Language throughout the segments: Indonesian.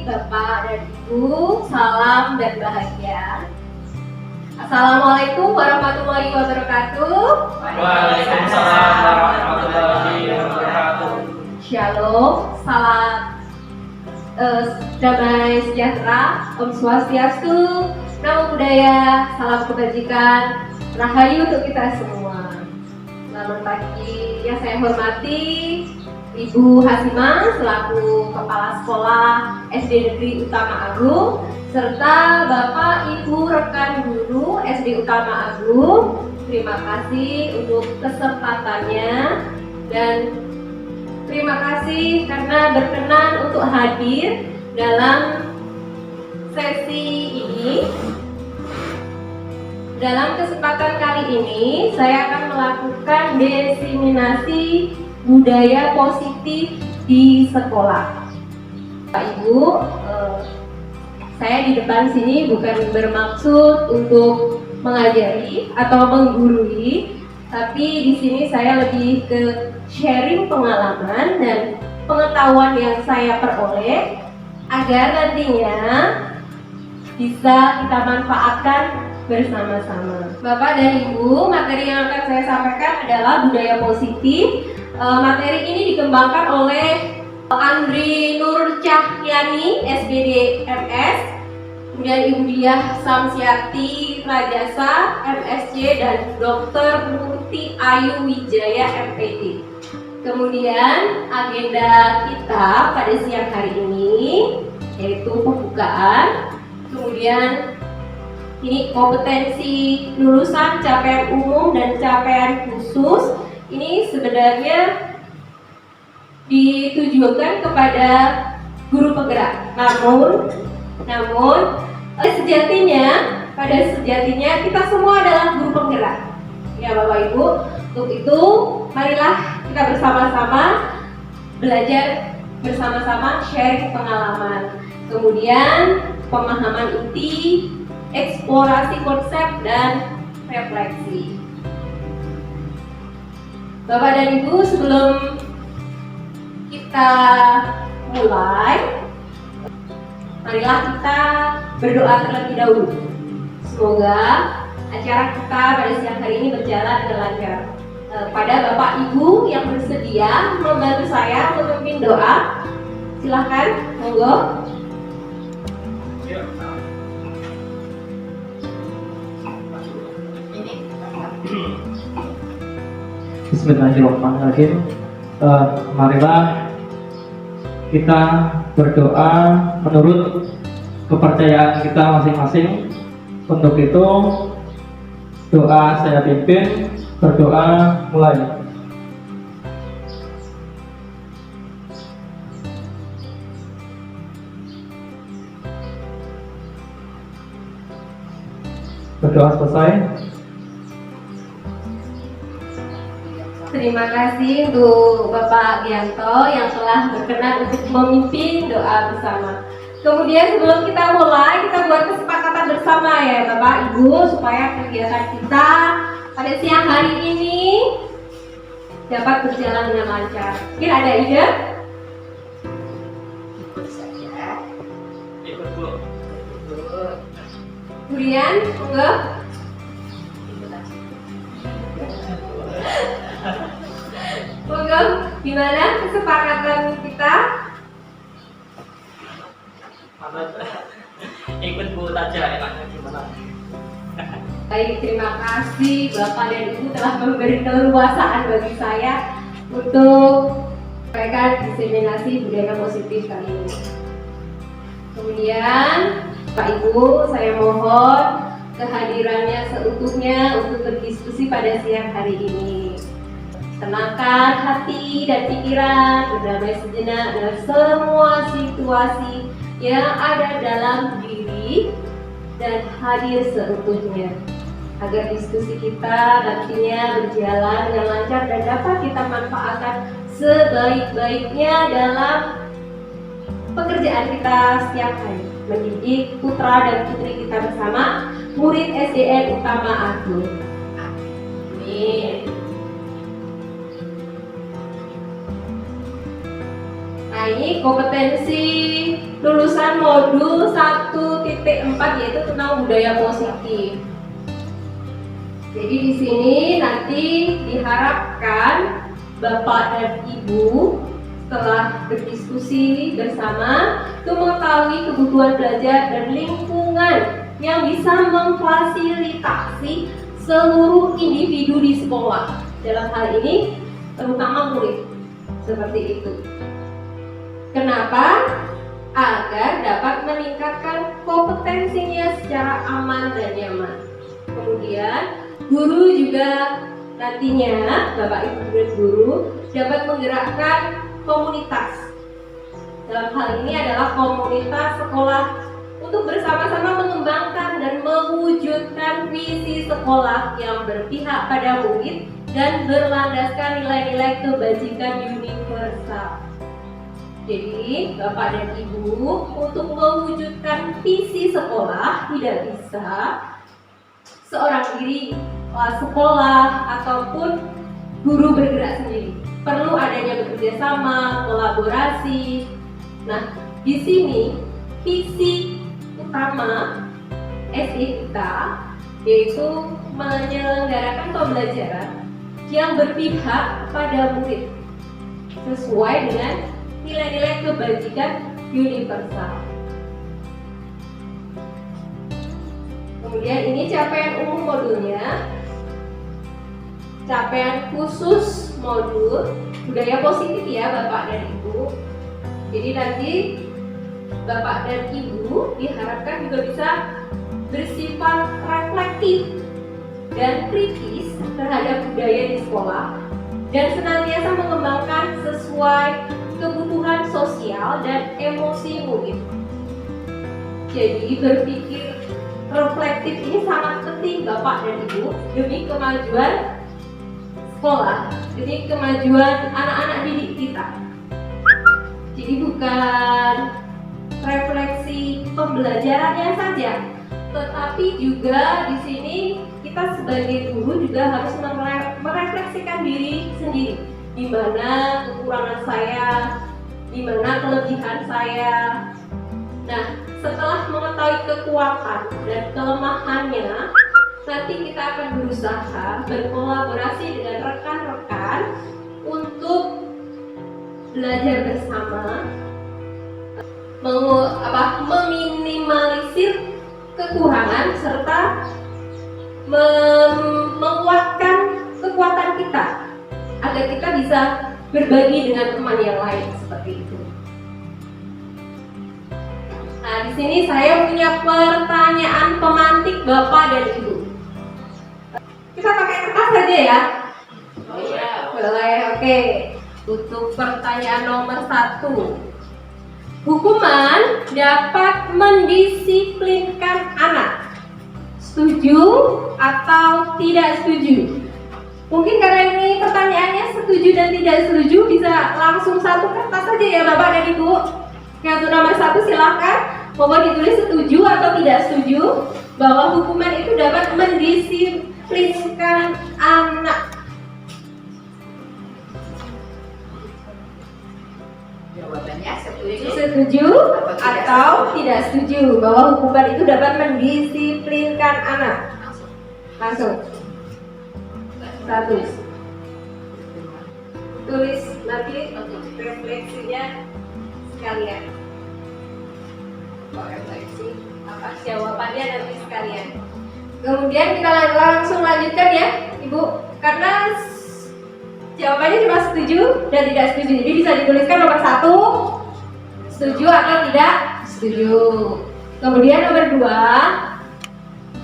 Bapak dan Ibu, salam dan bahagia. Assalamualaikum warahmatullahi wabarakatuh. Waalaikumsalam warahmatullahi wabarakatuh. Shalom, salam damai sejahtera, Om Swastiastu, Namo Buddhaya, salam kebajikan, rahayu untuk kita semua. Selamat pagi, yang saya hormati Ibu Hasimah selaku Kepala Sekolah SD Negeri Utama Agung, serta Bapak Ibu rekan guru SD Utama Agung. Terima kasih untuk kesempatannya dan terima kasih karena berkenan untuk hadir dalam sesi ini. Dalam kesempatan kali ini, saya akan melakukan diseminasi budaya positif di sekolah. Pak Ibu, saya di depan sini bukan bermaksud untuk mengajari atau menggurui, tapi di sini saya lebih ke sharing pengalaman dan pengetahuan yang saya peroleh agar nantinya bisa kita manfaatkan bersama-sama. Bapak dan Ibu, materi yang akan saya sampaikan adalah budaya positif. Materi ini dikembangkan oleh Andri Nur Cahyani, SBD MS, kemudian Ibu Diah Samsiati Rajasa, MSc, dan Dr. Murti Ayu Wijaya, MPD. Kemudian agenda kita pada siang hari ini yaitu pembukaan, kemudian ini kompetensi lulusan, capaian umum dan capaian khusus. Ini sebenarnya ditujukan kepada guru penggerak. Namun pada sejatinya kita semua adalah guru penggerak. Ya Bapak Ibu, untuk itu marilah kita bersama-sama belajar bersama-sama, sharing pengalaman. Kemudian pemahaman inti, eksplorasi konsep dan refleksi. Bapak dan Ibu, sebelum kita mulai, marilah kita berdoa terlebih dahulu. Semoga acara kita pada siang hari ini berjalan dengan lancar. Pada Bapak Ibu yang bersedia membantu saya memimpin doa, silahkan, monggo. Bismillahirrahmanirrahim. Marilah kita berdoa menurut kepercayaan kita masing-masing. Untuk itu doa saya pimpin, berdoa mulai. Berdoa selesai. Terima kasih untuk Bapak Gianto yang telah berkenan untuk memimpin doa bersama. Kemudian sebelum kita mulai, kita buat kesepakatan bersama ya Bapak Ibu, supaya kegiatan kita pada siang hari ini dapat berjalan dengan lancar. Kira ada ide? Ikut saja. Ikut Bu. Kemudian, monggo. Monggo, gimana kesepakatan kita? Ikut Bu saja, enaknya gimana? Baik, terima kasih Bapak dan Ibu telah memberi keleluasaan bagi saya untuk menyampaikan diseminasi budaya positif kali ini. Kemudian, Pak Ibu, saya mohon kehadirannya seutuhnya untuk berdiskusi pada siang hari ini. Tenangkan hati dan pikiran, berdamai sejenak dengan semua situasi yang ada dalam diri dan hadir seutuhnya, agar diskusi kita nantinya berjalan dengan lancar dan dapat kita manfaatkan sebaik-baiknya dalam pekerjaan kita setiap hari, mendidik putra dan putri kita bersama murid SDN Utama Agung. Amin. Nah, ini kompetensi lulusan modul 1.4 yaitu tentang budaya positif. Jadi di sini nanti diharapkan Bapak dan Ibu setelah berdiskusi bersama itu mengetahui kebutuhan belajar dan lingkungan yang bisa memfasilitasi seluruh individu di sekolah. Dalam hal ini terutama murid. Seperti itu. Kenapa? Agar dapat meningkatkan kompetensinya secara aman dan nyaman. Kemudian guru juga nantinya, Bapak Ibu dan guru dapat menggerakkan komunitas. Dalam hal ini adalah komunitas sekolah untuk bersama-sama mengembangkan dan mewujudkan visi sekolah yang berpihak pada murid dan berlandaskan nilai-nilai kebajikan universal. Jadi, Bapak dan Ibu untuk mewujudkan visi sekolah tidak bisa seorang diri sekolah ataupun guru bergerak sendiri. Perlu adanya bekerja sama, kolaborasi. Nah, di sini visi utama SI kita yaitu menyelenggarakan pembelajaran yang berpihak pada murid sesuai dengan nilai-nilai kebajikan universal. Kemudian ini capaian umum modulnya. Capaian khusus modul budaya positif ya Bapak dan Ibu. Jadi nanti Bapak dan Ibu diharapkan juga bisa bersifat reflektif dan kritis terhadap budaya di sekolah dan senantiasa mengembangkan sesuai kebutuhan sosial dan emosi murid. Jadi berpikir reflektif ini sangat penting Bapak dan Ibu demi kemajuan sekolah, demi kemajuan anak-anak didik kita. Jadi bukan refleksi pembelajarannya saja, tetapi juga di sini kita sebagai guru juga harus merefleksikan diri sendiri. Di mana kekurangan saya, di mana kelebihan saya. Nah, setelah mengetahui kekuatan dan kelemahannya, nanti kita akan berusaha berkolaborasi dengan rekan-rekan untuk belajar bersama, meminimalisir kekurangan serta menguatkan kekuatan kita agar kita bisa berbagi dengan teman yang lain seperti itu. Nah, di sini saya punya pertanyaan pemantik Bapak dan Ibu. Kita pakai kertas saja ya. Boleh, oke. Untuk pertanyaan nomor 1. Hukuman dapat mendisiplinkan anak. Setuju atau tidak setuju? Mungkin karena ini pertanyaannya setuju dan tidak setuju, bisa langsung satu kertas saja ya Bapak dan Ibu. Yang untuk nomor 1 silakan, mohon ditulis setuju atau tidak setuju bahwa hukuman itu dapat mendisiplinkan anak. Jawabannya setuju. Setuju atau tidak setuju bahwa hukuman itu dapat mendisiplinkan anak? Langsung. 1. Tulis nanti untuk refleksinya sekalian. Refleksi apa jawabannya nanti sekalian. Kemudian kita langsung lanjutkan ya Ibu, karena jawabannya cuma setuju dan tidak setuju. Jadi bisa dituliskan nomor 1 setuju atau tidak setuju. Kemudian nomor 2,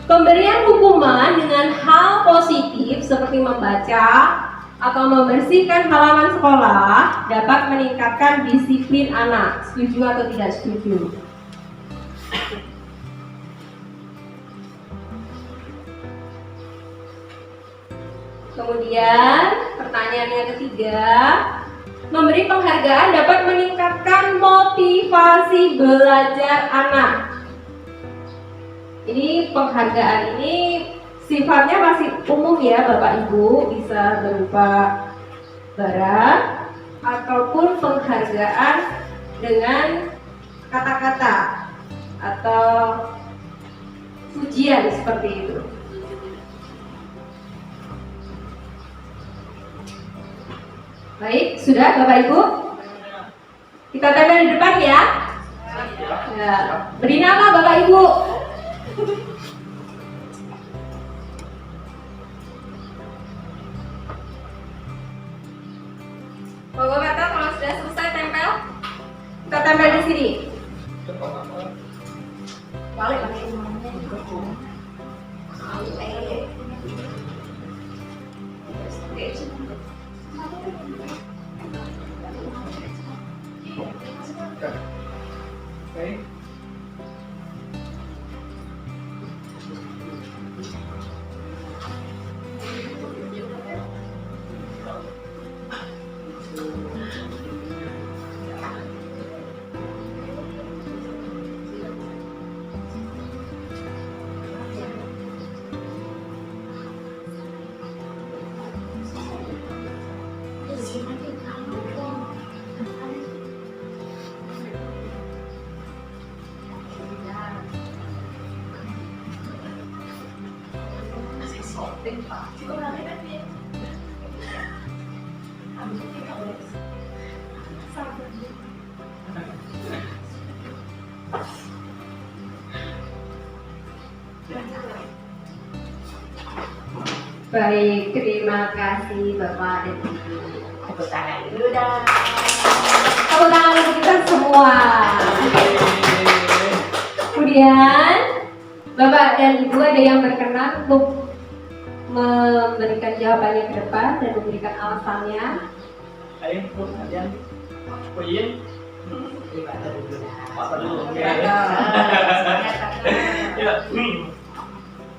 pemberian hukuman dengan hal positif seperti membaca atau membersihkan halaman sekolah dapat meningkatkan disiplin anak. Setuju atau tidak setuju? Kemudian pertanyaan yang ketiga, memberi penghargaan dapat meningkatkan motivasi belajar anak. Ini penghargaan ini sifatnya masih umum ya Bapak Ibu, bisa berupa barang ataupun penghargaan dengan kata-kata atau pujian seperti itu. Baik, sudah Bapak Ibu? Kita tempel di depan ya. Ya. Beri nama Bapak Ibu. Bapak kata kalau sudah selesai tempel, kita tempel di sini. Balik pakai umumnya. Okay. Baik, terima kasih Bapak dan Ibu. Tepuk tangan dulu dah. Tepuk tangan untuk kita semua. Kemudian Bapak dan Ibu ada yang berkenan untuk memberikan jawabannya ke depan dan memberikan alasannya. Ayo, kalian. Pujian. Terima dulu dah. Apa dulu? Semangat. Ya.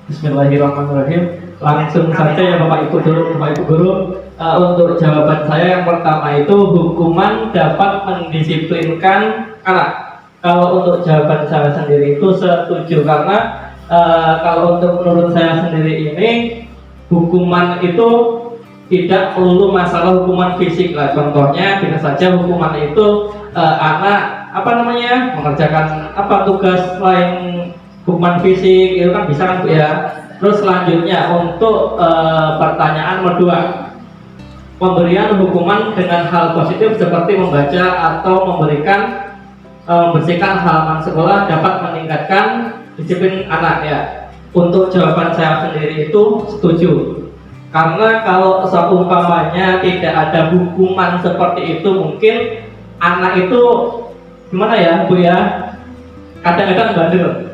Bismillahirrahmanirrahim. Langsung saja ya Bapak Ibu Guru. Untuk jawaban saya yang pertama itu hukuman dapat mendisiplinkan anak. Kalau untuk jawaban saya sendiri itu setuju karena kalau untuk menurut saya sendiri ini hukuman itu tidak perlu masalah hukuman fisik lah. Contohnya bisa saja hukuman itu anak mengerjakan tugas lain hukuman fisik itu kan bisa kan Bu ya. Terus selanjutnya untuk pertanyaan kedua, pemberian hukuman dengan hal positif seperti membaca atau memberikan membersihkan halaman sekolah dapat meningkatkan disiplin anak ya. Untuk jawaban saya sendiri itu setuju. Karena kalau seumpamanya tidak ada hukuman seperti itu, mungkin anak itu gimana ya Bu ya? Kadang-kadang bandel.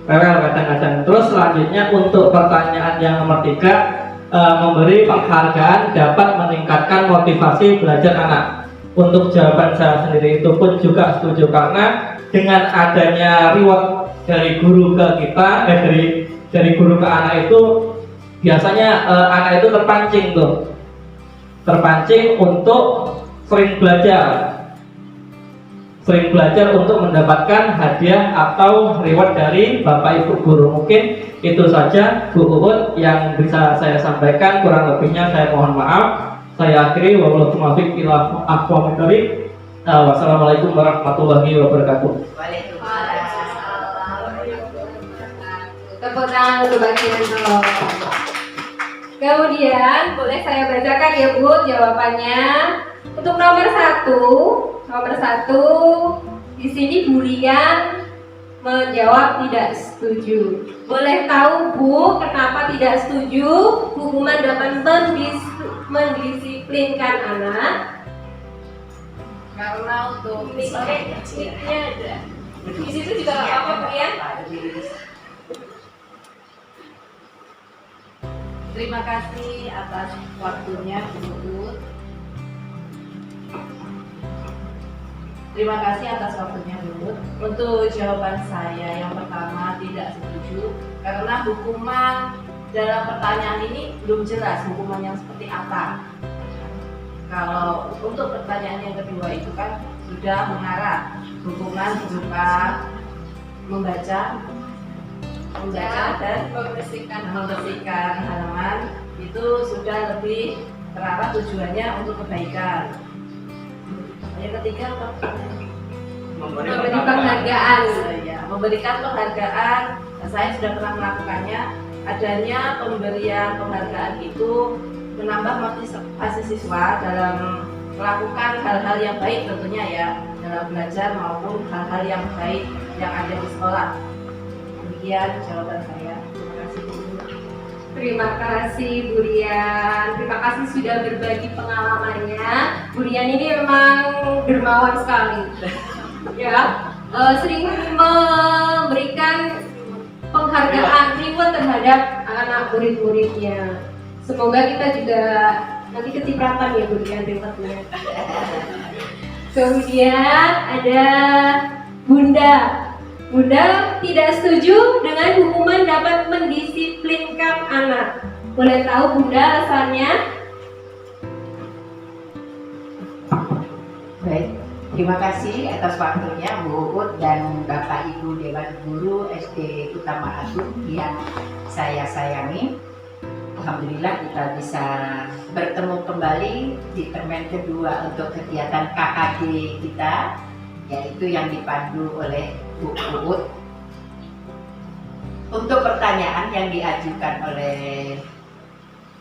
Kadang-kadang. Terus selanjutnya untuk pertanyaan yang nomor 3, memberi penghargaan dapat meningkatkan motivasi belajar anak. Untuk jawaban saya sendiri itu pun juga setuju karena dengan adanya reward dari guru ke kita, dari guru ke anak itu biasanya anak itu terpancing untuk sering belajar untuk mendapatkan hadiah atau reward dari Bapak Ibu Guru. Mungkin itu saja Bu Uut yang bisa saya sampaikan, kurang lebihnya saya mohon maaf. Saya akhiri, wassalamualaikum warahmatullahi wabarakatuh. Tepuk tangan untuk Mbak Kinanto. Kemudian boleh saya bacakan ya Bu jawabannya. Untuk nomor satu di sini Bu Rian menjawab tidak setuju. Boleh tahu Bu kenapa tidak setuju hukuman dapat mendisiplinkan anak? Karena untuk Misalnya ada. Di situ juga apa Bu Rian? Terima kasih atas waktunya Bu. Terima kasih atas waktunya Bu. Untuk jawaban saya yang pertama tidak setuju karena hukuman dalam pertanyaan ini belum jelas hukuman yang seperti apa. Kalau untuk pertanyaan yang kedua itu kan sudah mengarah hukuman berupa membaca dan membersihkan halaman itu sudah lebih terarah tujuannya untuk kebaikan. Yang ketiga apa? Memberi penghargaan. Ya, memberikan penghargaan. Saya sudah pernah melakukannya. Adanya pemberian penghargaan itu menambah motivasi siswa dalam melakukan hal-hal yang baik tentunya ya, dalam belajar maupun hal-hal yang baik yang ada di sekolah. Demikian jawaban saya. Terima kasih Bu. Terima kasih Bu Rian. Terima kasih sudah berbagi pengalamannya. Bu Rian ini memang dermawan sekali. Ya, sering memberikan penghargaan reward terhadap anak murid-muridnya. Semoga kita juga nanti kecipratan ya Bu Rian rewardnya. Kemudian ada Bunda. Bunda tidak setuju dengan hukuman dapat mendisiplinkan anak. Boleh tahu Bunda alasannya? Baik, terima kasih atas waktunya Bu Uut dan Bapak Ibu Dewan Guru SD Utama Agung yang saya sayangi. Alhamdulillah kita bisa bertemu kembali di termen kedua untuk kegiatan KKD kita, yaitu yang dipandu oleh Bu Uut. Untuk pertanyaan yang diajukan oleh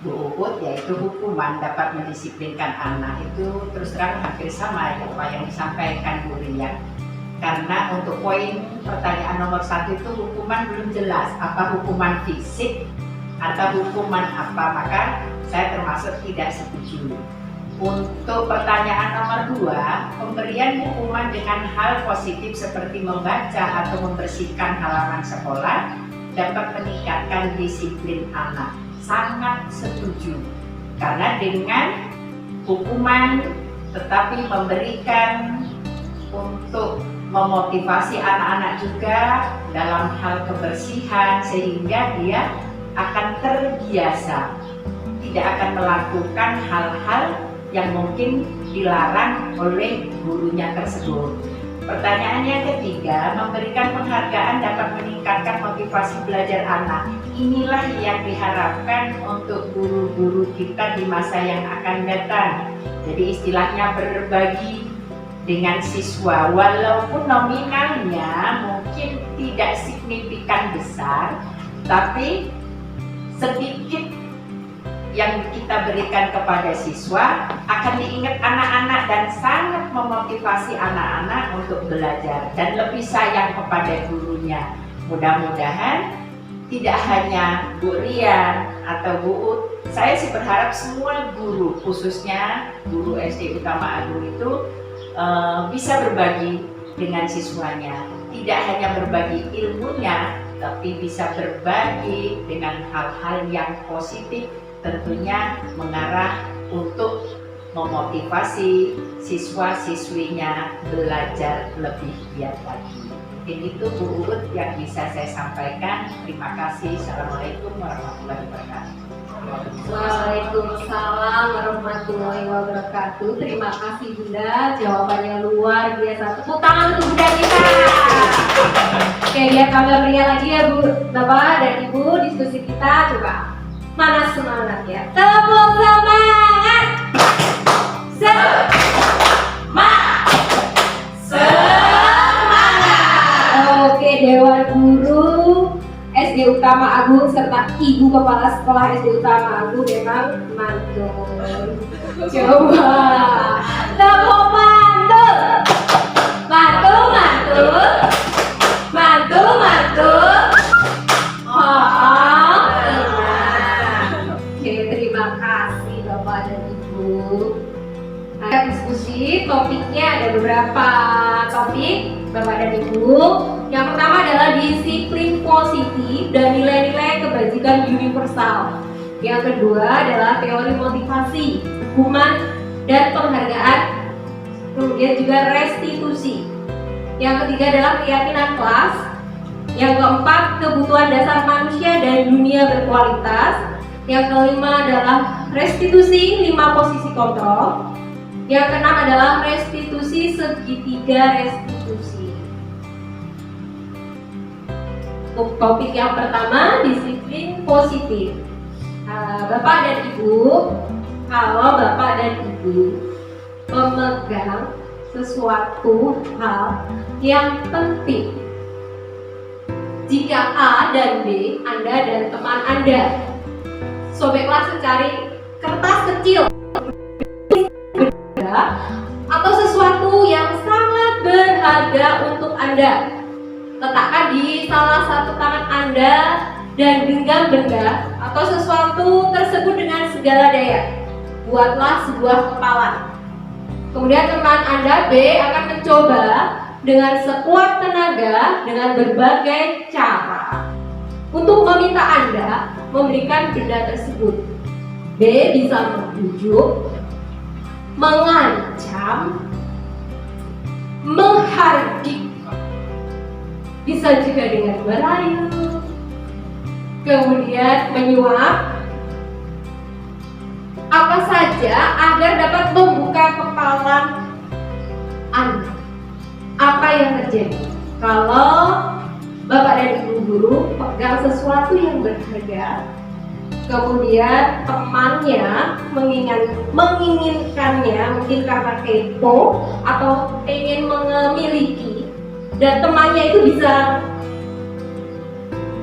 Bu Uut, yaitu hukuman dapat mendisiplinkan anak, itu terus terang hampir sama ya apa yang disampaikan Bu Rian. Karena untuk poin pertanyaan nomor 1 itu hukuman belum jelas, apa hukuman fisik atau hukuman apa, maka saya termasuk tidak setuju. Untuk pertanyaan nomor 2, pemberian hukuman dengan hal positif seperti membaca atau membersihkan halaman sekolah dapat meningkatkan disiplin anak. Sangat setuju, karena dengan hukuman tetapi memberikan untuk memotivasi anak-anak juga dalam hal kebersihan, sehingga dia akan terbiasa, tidak akan melakukan hal-hal yang mungkin dilarang oleh gurunya tersebut. Pertanyaan yang ketiga, memberikan penghargaan dapat meningkatkan motivasi belajar anak. Inilah yang diharapkan untuk guru-guru kita di masa yang akan datang. Jadi istilahnya berbagi dengan siswa, walaupun nominalnya mungkin tidak signifikan besar, tapi sedikit yang kita berikan kepada siswa akan diingat anak-anak dan sangat memotivasi anak-anak untuk belajar dan lebih sayang kepada gurunya. Mudah-mudahan tidak hanya Bu Rian atau Bu Uut, saya sih berharap semua guru, khususnya guru SD Utama Agung itu bisa berbagi dengan siswanya. Tidak hanya berbagi ilmunya, tapi bisa berbagi dengan hal-hal yang positif, tentunya mengarah untuk memotivasi siswa-siswinya belajar lebih giat lagi. Mungkin itu Bu Uut yang bisa saya sampaikan. Terima kasih. Assalamualaikum warahmatullahi wabarakatuh. Waalaikumsalam warahmatullahi wabarakatuh. Terima kasih Bunda, jawabannya luar biasa. Tepuk tangan untuk Bunda kita. Oke, biar tambah meriah lagi ya Bu, Bapak dan Ibu, diskusi kita coba. Mana semangat ya? Tepuk semangat. Semangat. Oke, Dewan Guru SD Utama Agung serta Ibu Kepala Sekolah SD Utama Agung memang mantul. Coba tepuk mantul. Mantul, mantul. Mantul, mantul. Oke, terima kasih Bapak dan Ibu. Kita diskusi, topiknya ada beberapa topik Bapak dan Ibu. Yang pertama adalah disiplin positif dan nilai-nilai kebajikan universal. Yang kedua adalah teori motivasi, hukuman dan penghargaan. Kemudian juga restitusi. Yang ketiga adalah keyakinan kelas. Yang keempat, kebutuhan dasar manusia dan dunia berkualitas. Yang kelima adalah restitusi 5 posisi kontrol. Yang keenam adalah restitusi segitiga restitusi. Untuk topik yang pertama, disiplin positif. Bapak dan Ibu, kalau Bapak dan Ibu memegang sesuatu hal yang penting. Jika A dan B, Anda dan teman Anda, sobat kelas cari kertas kecil atau sesuatu yang sangat berharga untuk Anda. Letakkan di salah satu tangan Anda dan genggam benda atau sesuatu tersebut dengan segala daya. Buatlah sebuah kepalan. Kemudian teman Anda B akan mencoba dengan sekuat tenaga dengan berbagai cara untuk meminta Anda memberikan benda tersebut. B bisa membujuk, mengancam, menghardik, bisa juga dengan merayu, kemudian menyuap, apa saja agar dapat membuka kepalan Anda. Apa yang terjadi kalau Bapak dan Ibu guru pegang sesuatu yang berharga, kemudian temannya menginginkannya, mungkin karena kepo atau ingin memiliki, dan temannya itu bisa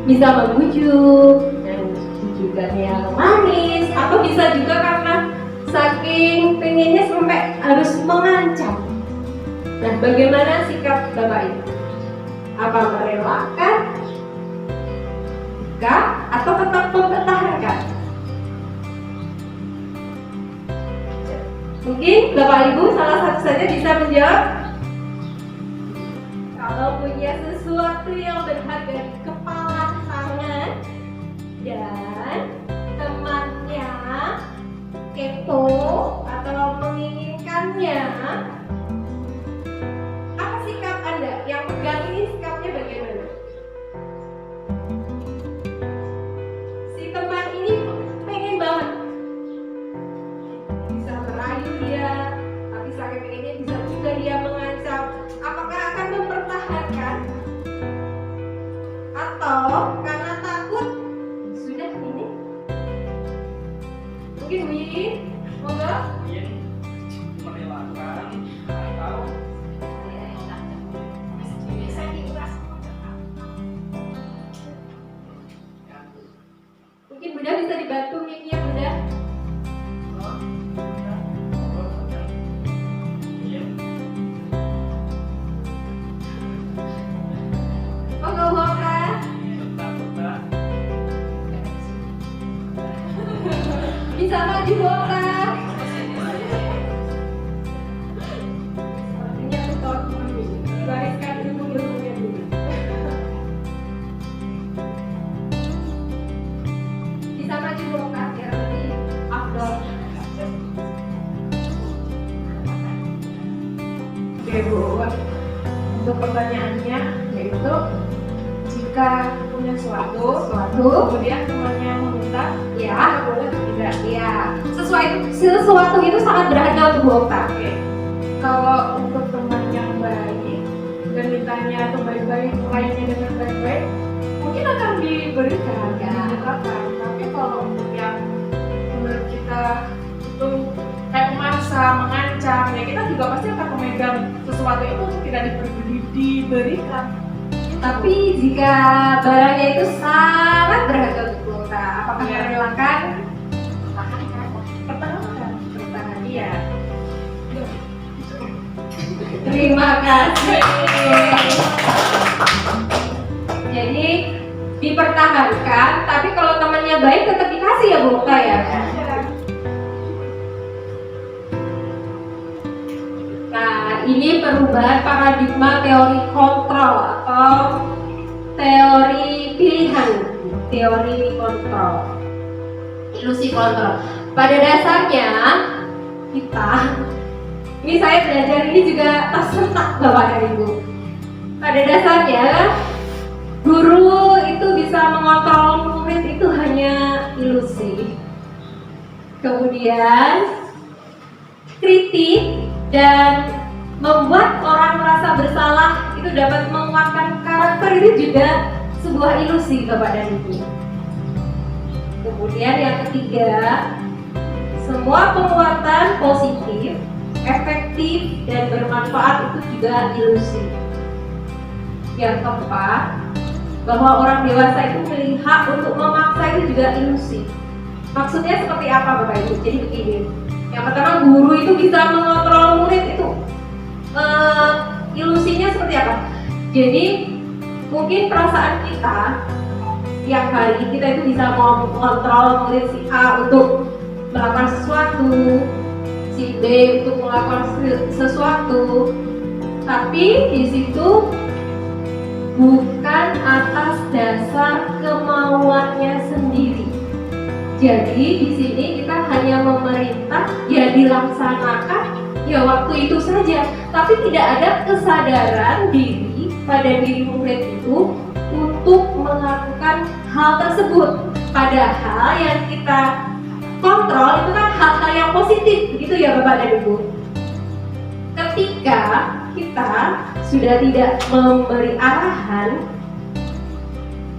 membujuk dan bujukannya manis, atau bisa juga karena saking pengennya sampai harus mengancam. Nah, bagaimana sikap Bapak Ibu? Apa merelakan, atau tetap mempertahankan? Mungkin Bapak Ibu salah satu saja bisa menjawab. Kalau punya sesuatu yang berharga di kepala tangan dan temannya kepo atau menginginkannya, apa sikap Anda? Yang pegang ini sikapnya bagaimana? Si teman ini pengen banget, bisa merayu dia, tapi saking pengennya bisa juga dia mengancam. Apakah akan mempertahankan atau karena takut sudah ini? Mungkin Win, monggo. Merelakan atau Mungkin Bunda bisa dibantu mic-nya Bunda. Monggo Bunda. Bisa maju Bunda. Sepertinya tutor bariskan ilmu-ilmunya dulu. Bisa maju Bunda biar lebih afdol. Oke Bu, untuk pertanyaannya yaitu jika punya suatu kemudian temannya meminta, Ya, boleh atau tidak? ya. Sesuatu itu sangat berharga untuk Bu Okta. Oke. Kalau untuk teman yang baik dan mintanya atau baik-baik, lainnya dengan baik-baik, mungkin akan diberikan, dibukakan. Tapi kalau untuk yang menurut kita itu kayak memaksa, mengancam, ya kita juga pasti akan memegang sesuatu itu untuk tidak diberikan. Tapi jika barangnya itu sangat berharga untuk Bu Okta, apakah Ya. merelakan? Pertahankan. Iya. Terima kasih. Jadi dipertahankan, tapi kalau temannya baik tetap dikasih ya Bu Okta ya. Nah, ini perubahan paradigma teori kontrol atau teori pilihan, teori kontrol, ilusi kontrol. Pada dasarnya kita, ini saya belajar ini juga tersentak Bapak dan Ibu. Pada dasarnya guru itu bisa mengontrol murid itu hanya ilusi. Kemudian kritik dan membuat orang merasa bersalah itu dapat menguatkan karakter, itu juga sebuah ilusi Bapak dan Ibu. Kemudian yang ketiga, semua penguatan positif efektif efektif dan bermanfaat itu juga ilusi. Yang keempat, bahwa orang dewasa itu memiliki hak untuk memaksa itu juga ilusi. Maksudnya seperti apa Bapak Ibu? Jadi begini, yang pertama guru itu bisa mengontrol murid itu. Ilusinya seperti apa? Jadi mungkin perasaan kita tiap hari kita itu bisa mengontrol murid si A untuk melakukan sesuatu, si B untuk melakukan sesuatu, tapi di situ bukan atas dasar kemauannya sendiri. Jadi di sini kita hanya memerintah, ya dilaksanakan, ya waktu itu saja. Tapi tidak ada kesadaran diri pada diri murid itu untuk melakukan hal tersebut. Padahal yang kita kontrol itu kan hal-hal yang positif, begitu ya Bapak dan Ibu. Ketika kita sudah tidak memberi arahan,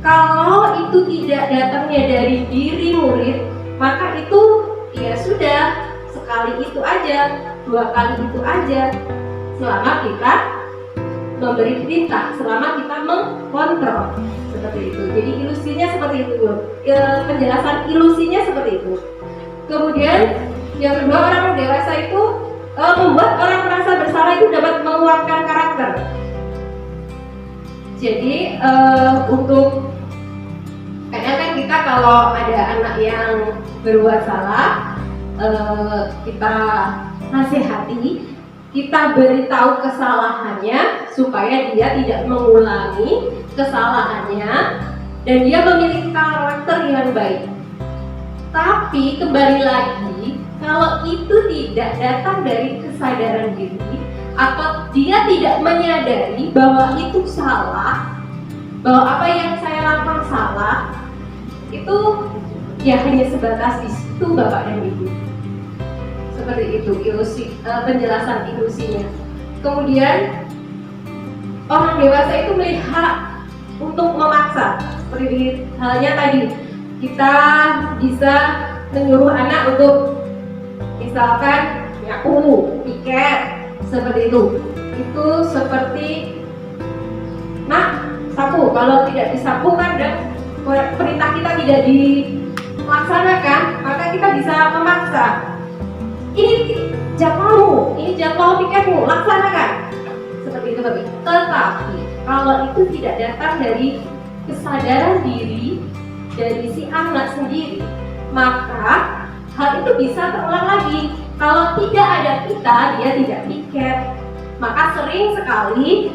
kalau itu tidak datangnya dari diri murid, maka itu ya sudah, sekali itu aja, 2 kali itu aja, selama kita memberi perintah, selama kita mengkontrol, seperti itu. Jadi ilusinya seperti itu, penjelasan ilusinya seperti itu. Kemudian yang kedua, orang dewasa itu membuat orang merasa bersalah itu dapat menguatkan karakter. Jadi untuk kadang kan kita kalau ada anak yang berbuat salah, kita nasihati, kita beritahu kesalahannya supaya dia tidak mengulangi kesalahannya dan dia memiliki karakter yang baik. Tapi kembali lagi, kalau itu tidak datang dari kesadaran diri atau dia tidak menyadari bahwa itu salah, bahwa apa yang saya lakukan salah, itu ya hanya sebatas di situ Bapak dan Ibu. Seperti itu ilusi, penjelasan ilusinya. Kemudian orang dewasa itu melihat untuk memaksa, seperti halnya tadi kita bisa menyuruh anak untuk misalkan nyapu, piket, seperti itu. Itu seperti nak sapu, kalau tidak disapu kan dan perintah kita tidak dilaksanakan, maka kita bisa memaksa. Ini jadwalmu, ini jadwal piketmu, laksanakan. Seperti itu Bapak. Tetapi kalau itu tidak datang dari kesadaran diri dari si anak sendiri, maka hal itu bisa terulang lagi. Kalau tidak ada kita, dia tidak piket. Maka sering sekali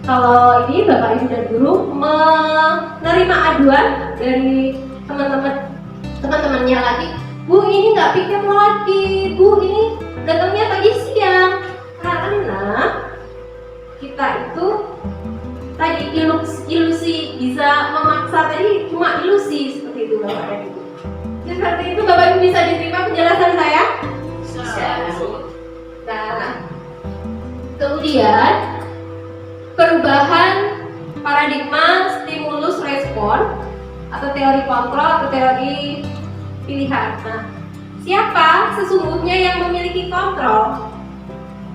kalau ini Bapak Ibu dan Guru menerima aduan dari teman-temannya lagi, Bu ini nggak piket lagi, Bu ini datangnya tadi siang. Karena kita itu tadi ilusi bisa memaksa, tadi cuma ilusi, seperti itu Bapak dan Ibu. Seperti itu Bapak Ibu, bisa diterima penjelasan saya? Bisa. Nah, kemudian perubahan paradigma stimulus respon atau teori kontrol atau teori pilihan. Nah, siapa sesungguhnya yang memiliki kontrol?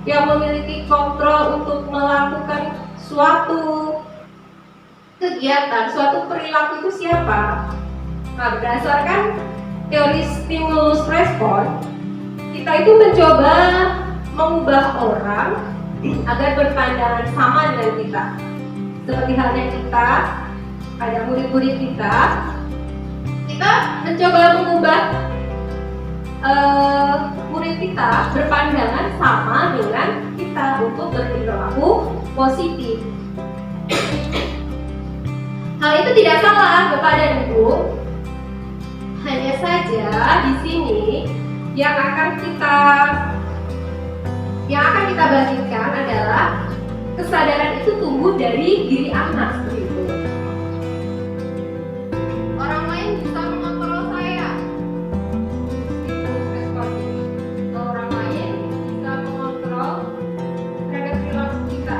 Yang memiliki kontrol untuk melakukan suatu kegiatan, suatu perilaku itu siapa? Nah, berdasarkan teori stimulus respon, kita itu mencoba mengubah orang agar berpandangan sama dengan kita. Seperti halnya kita, ada murid-murid kita mencoba mengubah murid kita berpandangan sama dengan kita untuk berperilaku positif. Hal itu tidak salah Bapak dan Ibu. Hanya saja di sini yang akan kita bagikan adalah kesadaran itu tumbuh dari diri anak, seperti itu. Orang lain bisa mengontrol saya. Stimulus respon ini. Orang lain bisa mengontrol terhadap perilaku kita.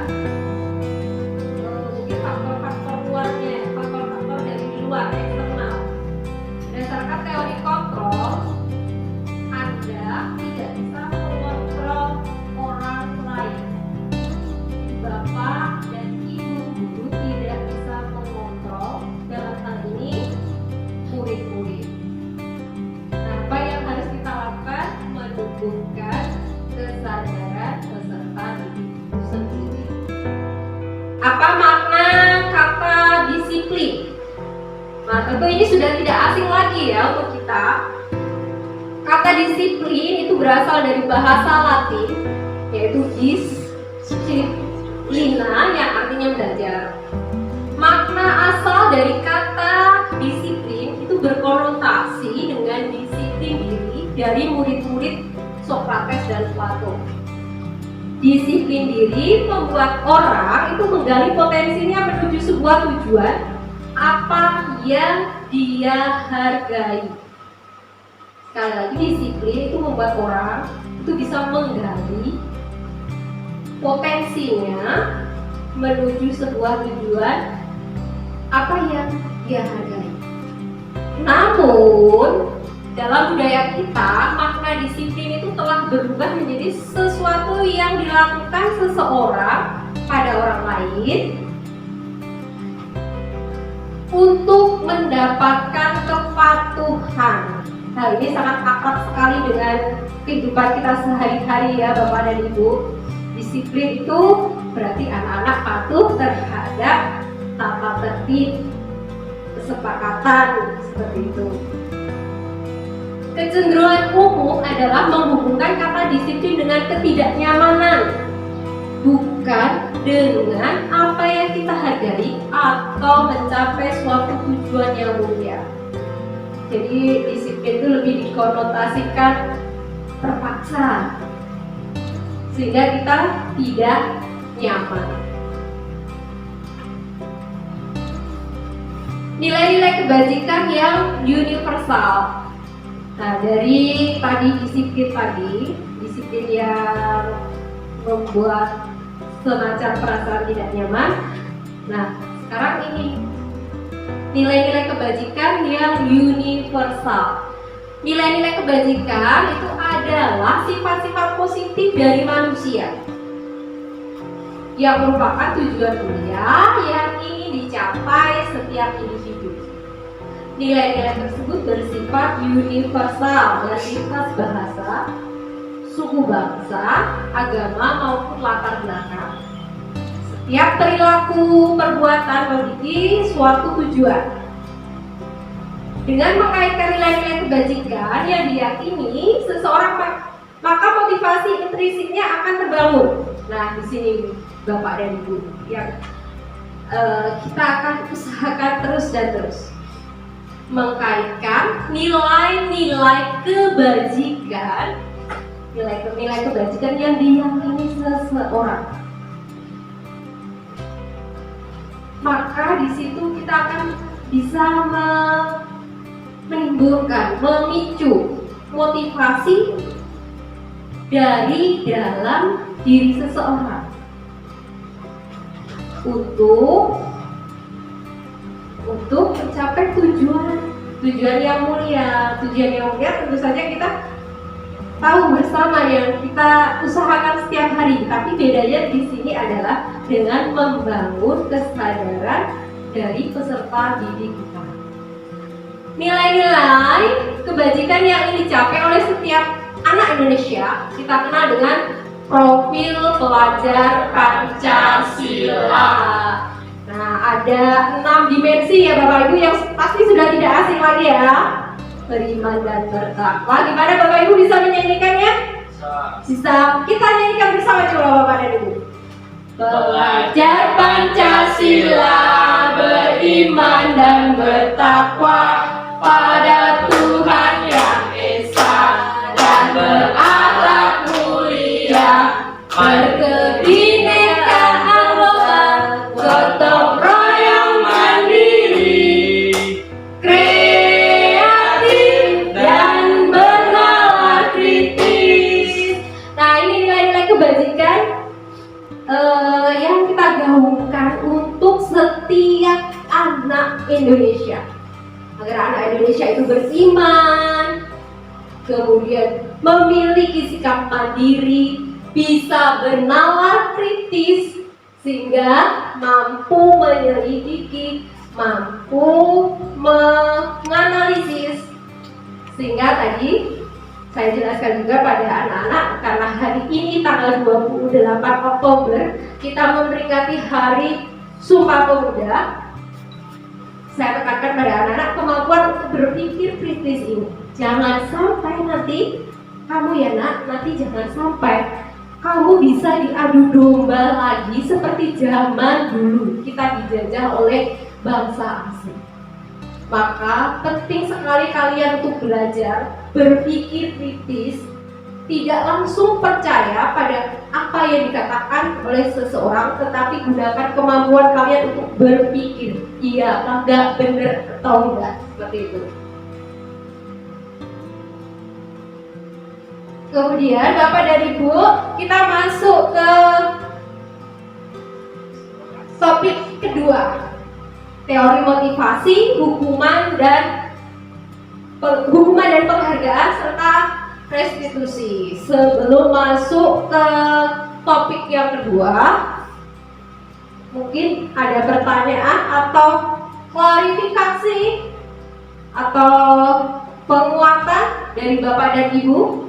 Mungkin faktor-faktor luarnya, faktor-faktor dari luar eksternal. Berdasarkan teori kontrol, Anda tidak bisa mengontrol orang Apa makna kata disiplin? Nah, tentu ini sudah tidak asing lagi ya untuk kita. Kata disiplin itu berasal dari bahasa Latin, yaitu disciplina yang artinya belajar. Makna asal dari kata disiplin itu berkonotasi dengan disiplin diri dari murid-murid Sokrates dan Plato. Disiplin diri membuat orang itu menggali potensinya menuju sebuah tujuan apa yang dia hargai. Sekali lagi, disiplin itu membuat orang itu bisa menggali potensinya menuju sebuah tujuan apa yang dia hargai. Namun dalam budaya kita, makna disiplin itu telah berubah menjadi sesuatu yang dilakukan seseorang pada orang lain untuk mendapatkan kepatuhan. Hal ini sangat akrab sekali dengan kehidupan kita sehari-hari ya Bapak dan Ibu. Disiplin itu berarti anak-anak patuh terhadap tata tertib, kesepakatan, seperti itu. Kecenderungan umum adalah menghubungkan kata disiplin dengan ketidaknyamanan, bukan dengan apa yang kita hargai atau mencapai suatu tujuan yang mulia. Jadi disiplin itu lebih dikonotasikan terpaksa, sehingga kita tidak nyaman. Nilai-nilai kebajikan yang universal. Nah, dari tadi disiplin yang membuat semacam perasaan tidak nyaman. Nah, sekarang ini nilai-nilai kebajikan yang universal. Nilai-nilai kebajikan itu adalah sifat-sifat positif dari manusia yang merupakan tujuan mulia yang ingin dicapai setiap individu. Nilai-nilai tersebut bersifat universal dan lintas bahasa, suku bangsa, agama maupun latar belakang. Setiap perilaku perbuatan memiliki suatu tujuan. Dengan mengaitkan nilai-nilai kebajikan yang diyakini seseorang, maka motivasi intrinsiknya akan terbangun. Nah, di sini Bapak dan Ibu yang kita akan usahakan terus dan terus mengkaitkan nilai-nilai kebajikan, nilai kebajikan yang diyakini seseorang. Maka di situ kita akan bisa menimbulkan, memicu motivasi dari dalam diri seseorang untuk mencapai tujuan yang mulia. Tujuan yang mulia tentu saja kita tahu bersama yang kita usahakan setiap hari. Tapi bedanya di sini adalah dengan membangun kesadaran dari peserta didik kita. Nilai-nilai kebajikan yang ingin dicapai oleh setiap anak Indonesia kita kenal dengan profil pelajar Pancasila. Nah, ada 6 dimensi ya Bapak Ibu yang pasti sudah tidak asing lagi ya. Beriman dan bertakwa. Gimana Bapak Ibu bisa menyanyikannya? Bisa. Kita nyanyikan bersama coba Bapak dan Ibu. Pelajar Pancasila, beriman dan bertakwa pada Tuhan yang Esa dan berakhlak mulia, berkebinekaan lokal, gotong royong mandiri, kreatif dan bernalar kritis. Nah, ini nilai-nilai kebajikan yang kita gaungkan untuk setiap anak Indonesia, agar anak Indonesia itu beriman, kemudian memiliki sikap mandiri, bisa bernalar kritis, sehingga mampu menyelidiki, mampu menganalisis. Sehingga tadi saya jelaskan juga pada anak-anak, karena hari ini tanggal 28 Oktober kita memperingati Hari Sumpah Pemuda, saya tekankan pada anak-anak kemampuan untuk berpikir kritis ini. Jangan sampai nanti kamu ya nak, nanti jangan sampai kamu bisa diadu domba lagi seperti zaman dulu kita dijajah oleh bangsa asing. Maka penting sekali kalian untuk belajar berpikir kritis, tidak langsung percaya pada apa yang dikatakan oleh seseorang, tetapi gunakan kemampuan kalian untuk berpikir, iya enggak, benar atau enggak, seperti itu. Kemudian Bapak dan Ibu, kita masuk ke topik kedua, teori motivasi, hukuman dan penghargaan serta restitusi. Sebelum masuk ke topik yang kedua, mungkin ada pertanyaan atau klarifikasi atau penguatan dari Bapak dan Ibu.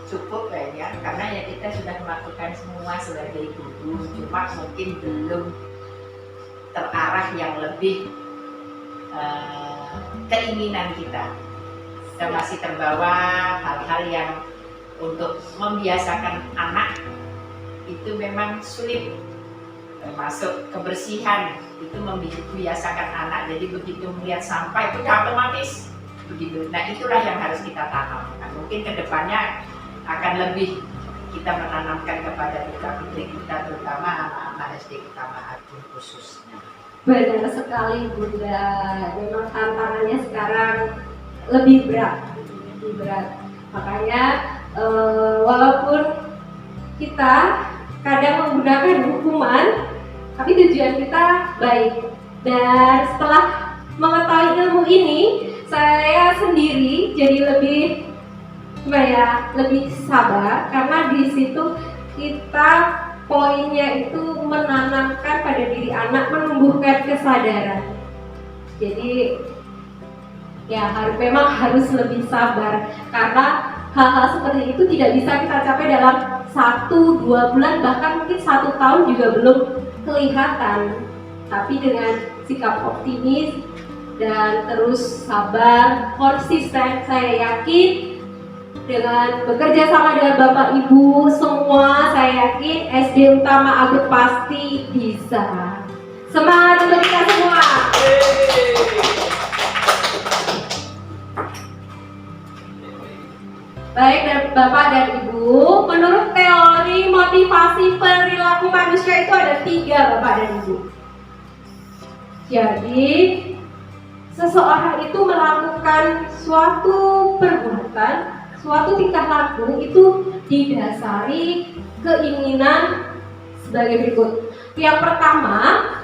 Cukup kayaknya, karena ya kita sudah melakukan semua sebagai guru, cuma mungkin belum terarah yang lebih keinginan kita. Kita masih terbawa hal-hal yang untuk membiasakan anak itu memang sulit, termasuk kebersihan itu membiasakan anak. Jadi begitu melihat sampah itu otomatis begitu. Nah itulah yang harus kita tanam. Nah, mungkin kedepannya akan lebih kita menanamkan kepada putra-putri kita, terutama anak-anak SD utama Agung khususnya. Benar sekali Bunda, memang tantangannya sekarang lebih berat. Makanya walaupun kita kadang menggunakan hukuman, tapi tujuan kita baik. Dan setelah mengetahui ilmu ini, saya sendiri jadi lebih sabar, karena di situ kita poinnya itu menanamkan pada diri anak, menumbuhkan kesadaran. Jadi ya memang harus lebih sabar, karena hal-hal seperti itu tidak bisa kita capai dalam 1-2 bulan, bahkan mungkin 1 tahun juga belum kelihatan. Tapi dengan sikap optimis dan terus sabar, konsisten, saya yakin dengan bekerja sama dengan Bapak Ibu semua, saya yakin SD Utama Agut pasti bisa. Semangat untuk kita semua. Baik Bapak dan Ibu, menurut teori motivasi perilaku manusia itu ada 3 Bapak dan Ibu. Jadi seseorang itu melakukan suatu perbuatan, suatu tingkah laku itu didasari keinginan sebagai berikut. Yang pertama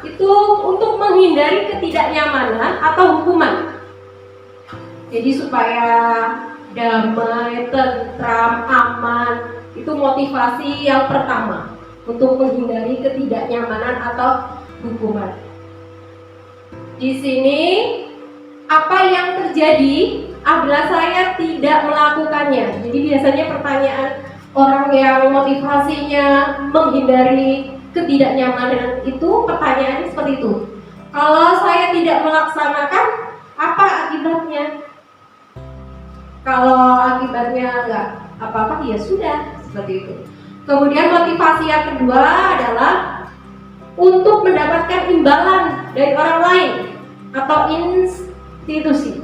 itu untuk menghindari ketidaknyamanan atau hukuman. Jadi supaya damai, tentram, aman, itu motivasi yang pertama, untuk menghindari ketidaknyamanan atau hukuman. Di sini apa yang terjadi adalah saya tidak melakukannya. Jadi biasanya pertanyaan orang yang motivasinya menghindari ketidaknyamanan itu pertanyaannya seperti itu. Kalau saya tidak melaksanakan, apa akibatnya? Kalau akibatnya enggak apa-apa, ya sudah, seperti itu. Kemudian motivasi yang kedua adalah untuk mendapatkan imbalan dari orang lain atau institusi.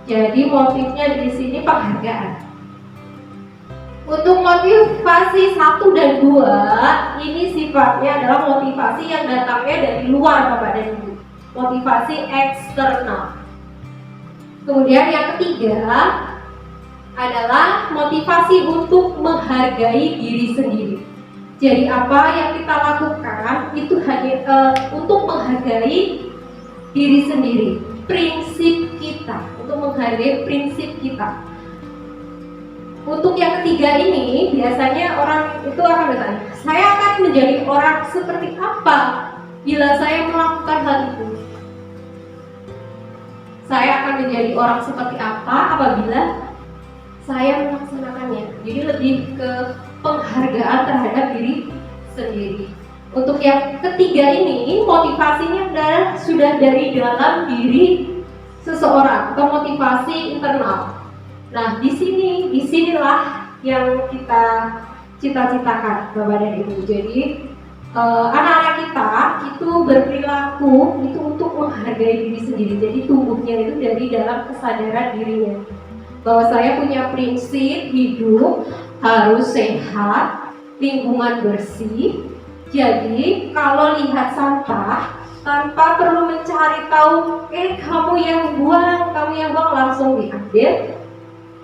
Jadi motifnya di sini penghargaan. Untuk motivasi 1 dan 2, ini sifatnya adalah motivasi yang datangnya dari luar Bapak dan Ibu. Motivasi eksternal. Kemudian yang ketiga adalah motivasi untuk menghargai diri sendiri. Jadi apa yang kita lakukan itu hanya untuk menghargai diri sendiri, prinsip kita, untuk menghargai prinsip kita. Untuk yang ketiga ini biasanya orang itu akan bertanya, saya akan menjadi orang seperti apa bila saya melakukan hal itu? Saya akan menjadi orang seperti apa apabila saya melaksanakannya? Jadi lebih ke penghargaan terhadap diri sendiri. Untuk yang ketiga ini, motivasinya adalah sudah dari dalam diri seseorang atau motivasi internal. Nah, disinilah yang kita cita-citakan, Bapak dan Ibu. Jadi anak-anak kita itu berperilaku itu untuk menghargai diri sendiri. Jadi tumbuhnya itu dari dalam kesadaran dirinya. Bahwa saya punya prinsip hidup harus sehat, lingkungan bersih. Jadi kalau lihat sampah tanpa perlu mencari tahu, kamu yang buang, langsung diambil,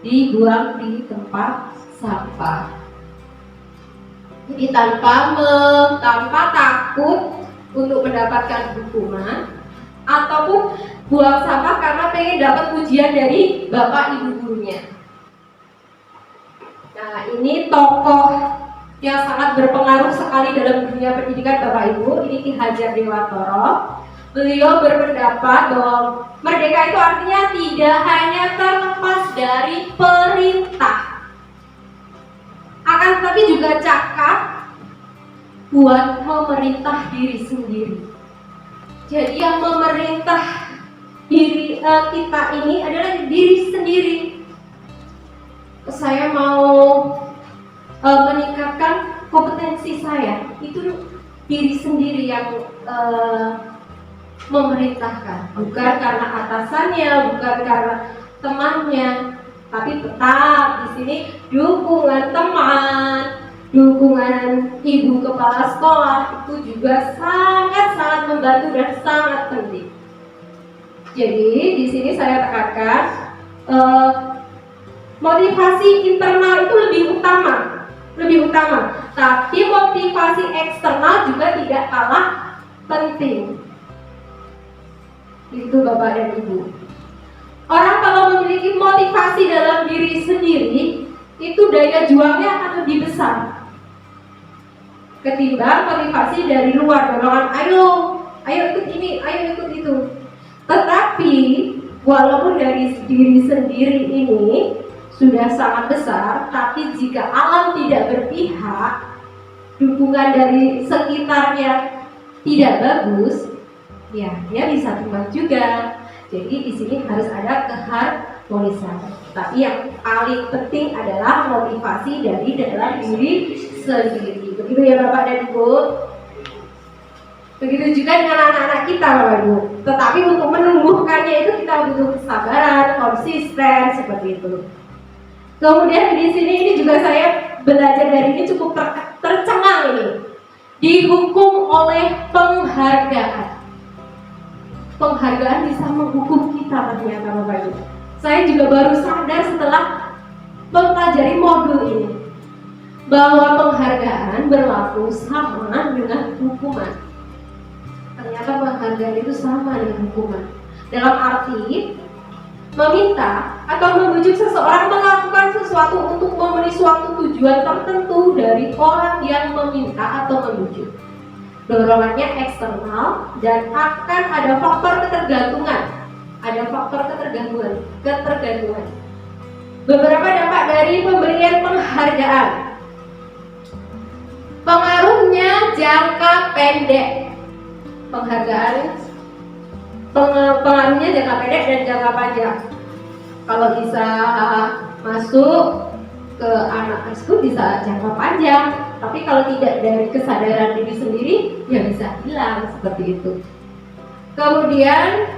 dibuang di tempat sampah. Jadi tanpa takut untuk mendapatkan hukuman ataupun buang sampah karena pengen dapat pujian dari bapak ibu gurunya. Nah, ini tokoh yang sangat berpengaruh sekali dalam dunia pendidikan Bapak Ibu, ini Ki Hajar Dewantara. Beliau berpendapat bahwa merdeka itu artinya tidak hanya terlepas dari perintah, akan tetapi juga cakap buat memerintah diri sendiri. Jadi yang memerintah diri kita ini adalah diri sendiri. Saya mau meningkatkan kompetensi saya, itu diri sendiri yang memerintahkan, bukan karena atasannya, bukan karena temannya, tapi tetap di sini dukungan teman, dukungan ibu kepala sekolah itu juga sangat membantu dan sangat penting. Jadi di sini saya tekankan motivasi internal itu lebih utama, tapi motivasi eksternal juga tidak kalah penting. Itu Bapak dan Ibu. Orang kalau memiliki motivasi dalam diri sendiri, itu daya juangnya akan lebih besar ketimbang motivasi dari luar, dorongan ayo ikut ini, ayo ikut itu. Tetapi walaupun dari diri sendiri ini sudah sangat besar, tapi jika alam tidak berpihak, dukungan dari sekitarnya tidak bagus, ya dia bisa tumbang juga. Jadi di sini harus ada keharmonisan. Tapi yang paling penting adalah motivasi dari dalam diri sendiri. Begitu ya Bapak dan Ibu. Begitu juga dengan anak-anak kita Bapak Ibu. Tetapi untuk menumbuhkannya itu kita butuh kesabaran, konsisten seperti itu. Kemudian di sini ini juga saya belajar dari ini cukup tercengang ini. Dihukum oleh penghargaan. Penghargaan bisa menghukum kita ternyata Bapak Ibu. Saya juga baru sadar setelah mempelajari modul ini bahwa penghargaan berlaku sama dengan hukuman. Ternyata penghargaan itu sama dengan hukuman. Dalam arti meminta atau membujuk seseorang melakukan sesuatu untuk memenuhi suatu tujuan tertentu dari orang yang meminta atau membujuk. Dorongannya eksternal dan akan ada faktor ketergantungan. Ketergantungan. Beberapa dampak dari pemberian penghargaan. Pengaruhnya jangka pendek. Pengaruhnya jangka pendek dan jangka panjang. Kalau bisa masuk ke anak tersebut bisa jangka panjang, tapi kalau tidak dari kesadaran diri sendiri ya bisa hilang seperti itu. Kemudian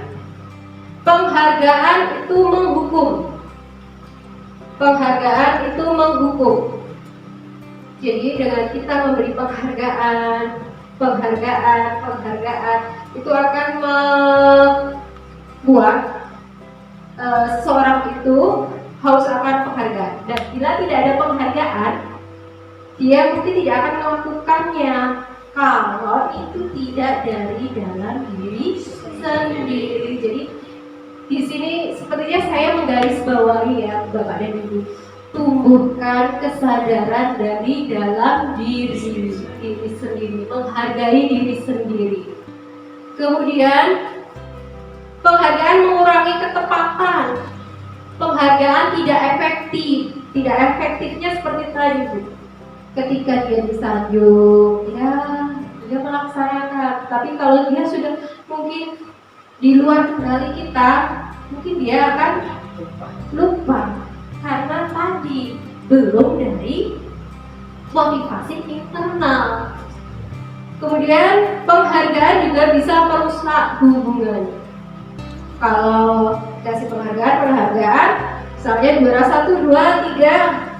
penghargaan itu menghukum. Jadi dengan kita memberi penghargaan itu akan membuat seorang itu haus akan penghargaan. Dan bila tidak ada penghargaan, dia mungkin tidak akan melakukannya kalau itu tidak dari dalam diri sendiri. Jadi di sini sepertinya saya menggarisbawahi ya Bapak dan Ibu, tumbuhkan kesadaran dari dalam diri sendiri, menghargai diri sendiri. Kemudian penghargaan mengurangi ketepatan. Penghargaan tidak efektif. Tidak efektifnya seperti tadi Bu. ketika dia disanjung, ya dia melaksanakan. Tapi kalau dia sudah mungkin di luar kendali kita, mungkin dia akan lupa karena tadi belum dari motivasi internal. Kemudian penghargaan juga bisa merusak hubungan. Kalau kasih penghargaan, misalnya juara 1, 2, 3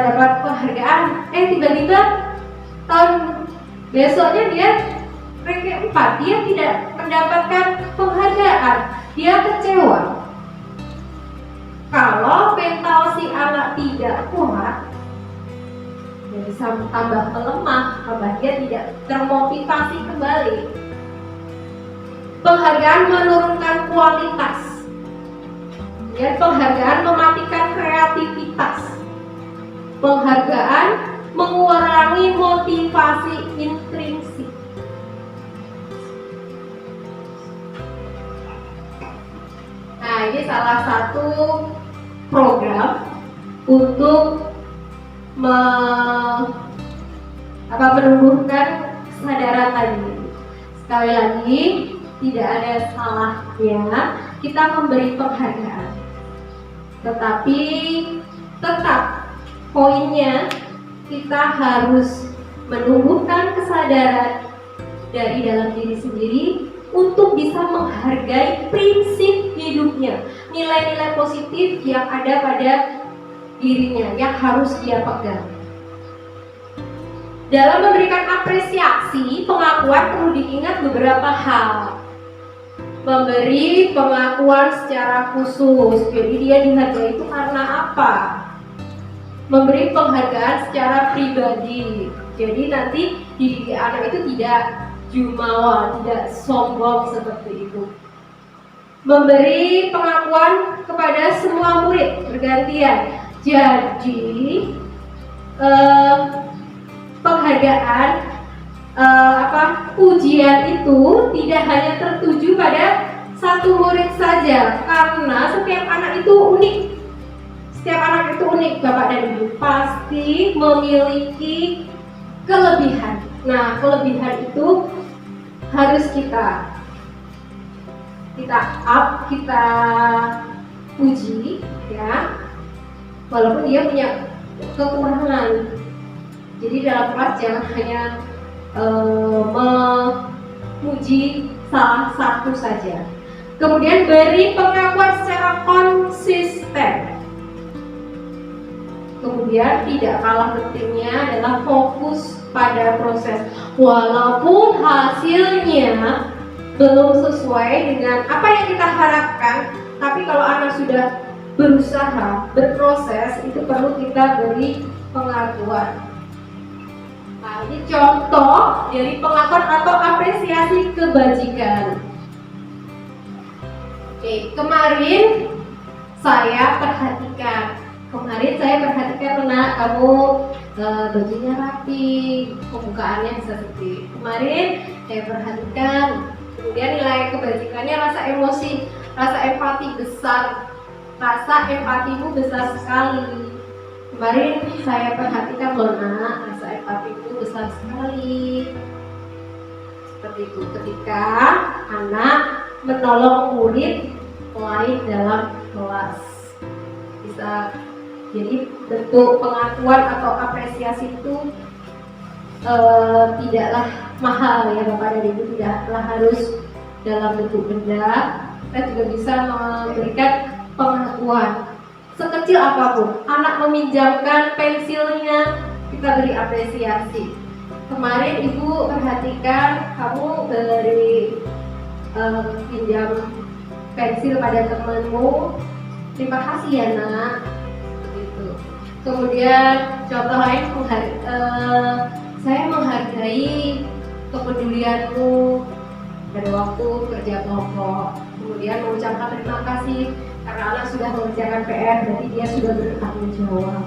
dapat penghargaan, tiba-tiba tahun besoknya dia ranking 4, dia tidak mendapatkan penghargaan, dia kecewa. Kalau mental si anak tidak kuat, dia bisa tambah melemah, tambah dia tidak termotivasi kembali. Penghargaan menurunkan kualitas, dan penghargaan mematikan kreativitas. Penghargaan mengurangi motivasi intrinsik. Nah, ini salah satu program untuk menumbuhkan kesadaran tadi. Sekali lagi, tidak ada salahnya kita memberi penghargaan, tetapi tetap poinnya kita harus menumbuhkan kesadaran dari dalam diri sendiri untuk bisa menghargai prinsip hidupnya, nilai-nilai positif yang ada pada dirinya yang harus dia pegang. Dalam memberikan apresiasi, pengakuan perlu diingat beberapa hal. Memberi pengakuan secara khusus, jadi dia dihargai itu karena apa? Memberi penghargaan secara pribadi, jadi nanti dididik anak itu tidak jumawa, tidak sombong seperti itu. Memberi pengakuan kepada semua murid bergantian. Jadi penghargaan, ujian itu tidak hanya tertuju pada satu murid saja, karena setiap anak itu unik. Setiap anak itu unik, Bapak dan Ibu pasti memiliki kelebihan. Nah, kelebihan itu harus kita puji, ya. Walaupun dia punya kekurangan. Jadi dalam kelas jangan hanya memuji salah satu saja. Kemudian beri pengakuan secara konsisten. Kemudian tidak kalah pentingnya adalah fokus pada proses. Walaupun hasilnya belum sesuai dengan apa yang kita harapkan, tapi kalau anak sudah berusaha, berproses, itu perlu kita beri pengakuan. Nah, ini contoh dari pengakuan atau apresiasi kebajikan. Oke, kemarin saya perhatikan Lena, kamu bajunya rapi, pembukaannya bisa seperti kemarin saya perhatikan. Kemudian nilai kebajikannya rasa emosi, rasa empati besar, rasa empatimu besar sekali. Kemarin saya perhatikan Lena, rasa empatimu besar sekali. Seperti itu ketika anak menolong murid lain dalam kelas. Bisa jadi bentuk pengakuan atau apresiasi itu tidaklah mahal ya Bapak dan Ibu, tidaklah harus dalam bentuk benda. Kita juga bisa memberikan pengakuan sekecil apapun. Anak meminjamkan pensilnya, kita beri apresiasi. Kemarin Ibu perhatikan kamu beri pinjam pensil pada temanmu, terima kasih ya nak. Begitu. Kemudian contoh lain, saya menghargai kepedulianmu pada waktu kerja kelompok. Kemudian mengucapkan terima kasih karena anak sudah mengerjakan PR, berarti dia sudah bertanggung jawab.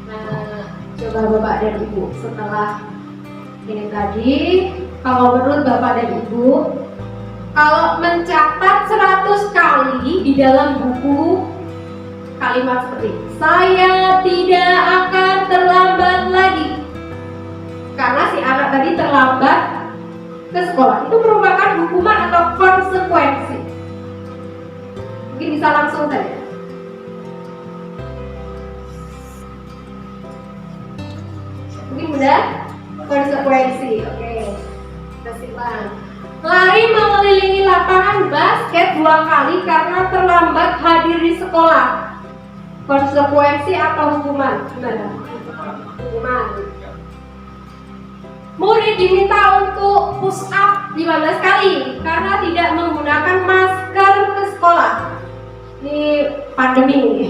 Nah, coba Bapak dan Ibu setelah ini tadi, kalau menurut Bapak dan Ibu, kalau mencatat 100 kali di dalam buku, kalian kalimat seperti saya tidak akan terlambat lagi. Karena si anak tadi terlambat ke sekolah, itu merupakan hukuman atau konsekuensi. Mungkin bisa langsung saja. Mungkin mudah? Konsekuensi, oke. Kita simpan. Lari mengelilingi lapangan basket 2 kali karena terlambat hadir di sekolah. Konsekuensi atau hukuman? Gimana? Hukuman. Murid diminta untuk push up 15 kali karena tidak menggunakan masker ke sekolah. Ini pandemi ini.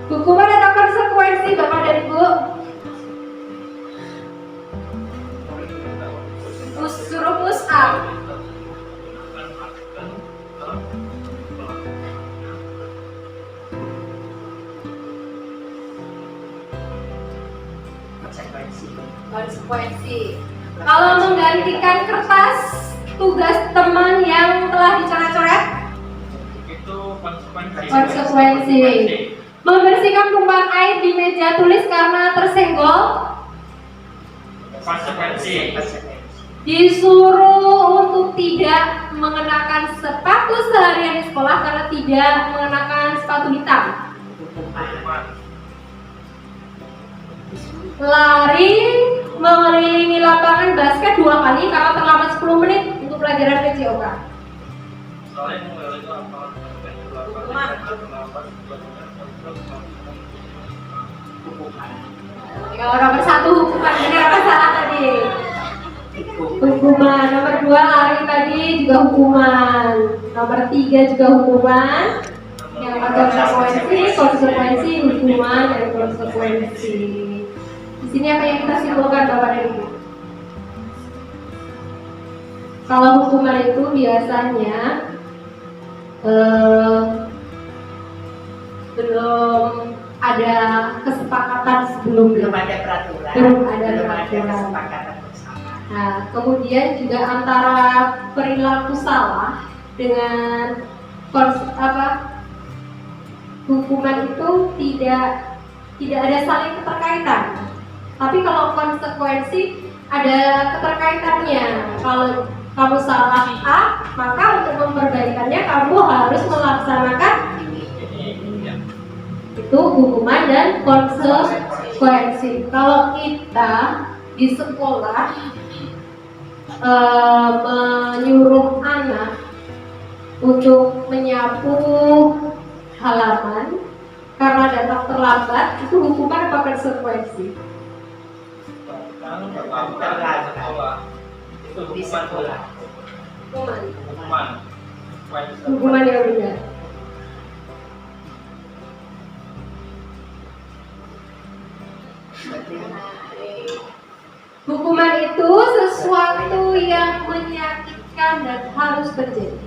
Hukuman atau konsekuensi Bapak dan Ibu? Suruh push up. Konsekuensi. Kalau menggantikan kertas tugas teman yang telah dicoret-coret, Itu konsekuensi. konsekuensi. Membersihkan tumpahan air di meja tulis karena tersenggol, Konsekuensi. disuruh untuk tidak mengenakan sepatu seharian di sekolah karena tidak mengenakan sepatu hitam. Lari mengelilingi lapangan basket 2 kali karena terlambat 10 menit untuk pelajaran PJOK. Kalau nomor 1 hukuman, benar apa salah tadi? Hukuman. Nomor 2 lari tadi juga hukuman. Nomor 3 juga hukuman. Yang konsekuensi, hukuman dan konsekuensi. Di sini apa yang kita simpulkan Bapak dan Ibu? Kalau hukuman itu biasanya belum ada kesepakatan sebelumnya. Belum ada peraturan. Belum ada peraturan. kesepakatan bersama. Nah, kemudian juga antara perilaku salah dengan hukuman itu tidak ada saling keterkaitan. Tapi kalau konsekuensi ada keterkaitannya. Kalau kamu salah A, maka untuk memperbaikannya kamu harus melaksanakan itu hukuman dan konsekuensi. Kalau kita di sekolah menyuruh anak untuk menyapu halaman karena datang terlambat, itu hukuman apa konsekuensi? Itu hukuman. Hukuman yang benar. Hukuman itu sesuatu yang menyakitkan dan harus terjadi.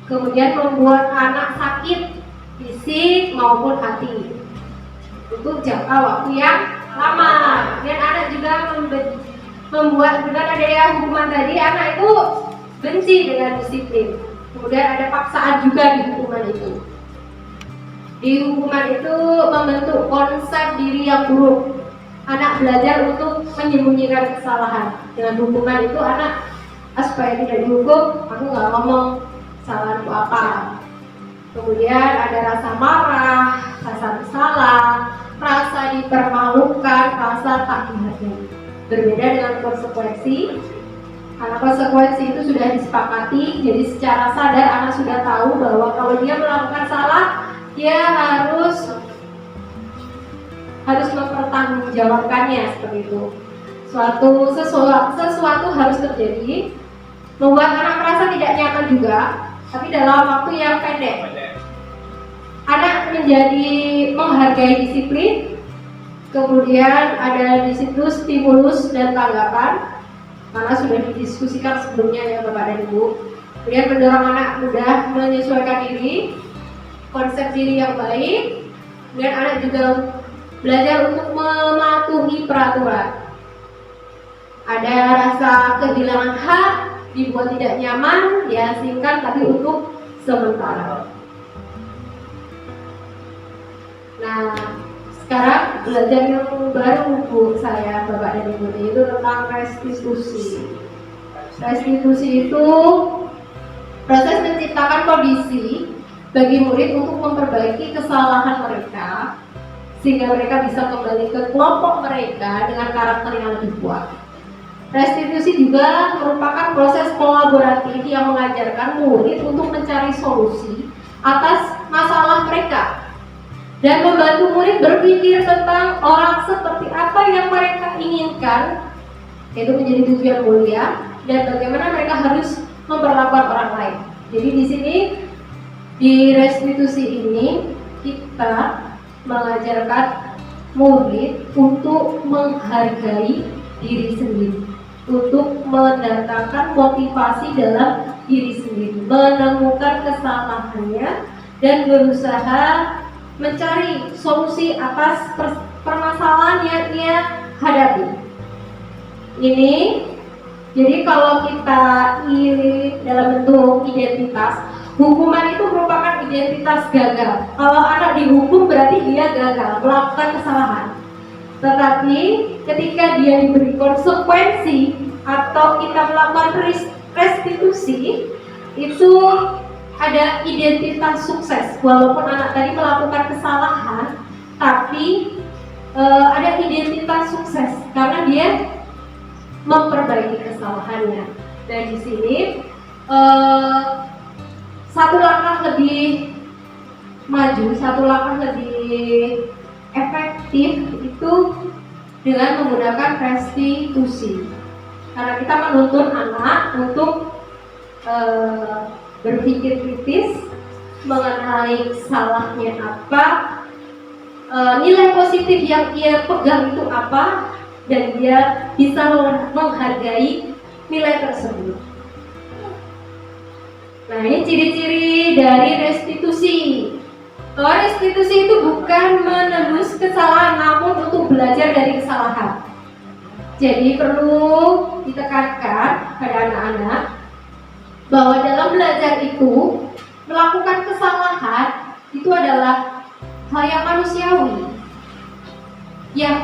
Kemudian membuat anak sakit fisik maupun hati untuk jangka waktu yang lama. Dan anak juga membuat dengan adanya hukuman tadi, anak itu benci dengan disiplin. Kemudian ada paksaan juga di hukuman itu. Di hukuman itu membentuk konsep diri yang buruk. Anak belajar untuk menyembunyikan kesalahan. Dengan hukuman itu anak supaya tidak dihukum, aku nggak ngomong kesalahanku apa. Kemudian ada rasa marah, rasa bersalah, rasa dipermalukan, rasa tak dihargai. Berbeda dengan konsekuensi. Karena konsekuensi itu sudah disepakati, jadi secara sadar anak sudah tahu bahwa kalau dia melakukan salah, dia harus mempertanggungjawabkannya seperti itu. Sesuatu harus terjadi, membuat anak merasa tidak nyaman juga, tapi dalam waktu yang pendek. Anak menjadi menghargai disiplin, kemudian ada di situ stimulus dan tanggapan, karena sudah didiskusikan sebelumnya ya Bapak dan Ibu. Kemudian mendorong anak mudah menyesuaikan diri, konsep diri yang baik, dan anak juga belajar untuk mematuhi peraturan. Ada rasa kehilangan hak, dibuat tidak nyaman, diasingkan tapi untuk sementara. belajar yang baru Bu saya, Bapak dan Ibu, itu tentang restitusi. Restitusi itu proses menciptakan kondisi bagi murid untuk memperbaiki kesalahan mereka sehingga mereka bisa kembali ke kelompok mereka dengan karakter yang lebih kuat. Restitusi juga merupakan proses kolaboratif yang mengajarkan murid untuk mencari solusi atas masalah mereka dan membantu murid berpikir tentang orang seperti apa yang mereka inginkan, yaitu menjadi tujuan mulia, dan bagaimana mereka harus memperlakukan orang lain. Jadi di sini di restitusi ini kita mengajarkan murid untuk menghargai diri sendiri, untuk mendatangkan motivasi dalam diri sendiri, menemukan kesalahannya dan berusaha mencari solusi atas permasalahan yang ia hadapi. Ini jadi kalau kita iri dalam bentuk identitas, hukuman itu merupakan identitas gagal. Kalau anak dihukum berarti dia gagal, melakukan kesalahan. Tetapi ketika dia diberi konsekuensi atau kita melakukan restitusi, itu ada identitas sukses. Walaupun anak tadi melakukan kesalahan, tapi ada identitas sukses karena dia memperbaiki kesalahannya. Dan di sini satu langkah lebih maju, satu langkah lebih efektif itu dengan menggunakan restitusi. Karena kita menuntun anak untuk berpikir kritis, mengenali salahnya apa, nilai positif yang ia pegang itu apa, dan dia bisa menghargai nilai tersebut. Nah, ini ciri-ciri dari restitusi. Restitusi itu bukan menebus kesalahan, namun untuk belajar dari kesalahan. Jadi perlu ditekankan pada anak-anak bahwa dalam belajar itu melakukan kesalahan itu adalah hal yang manusiawi. Yang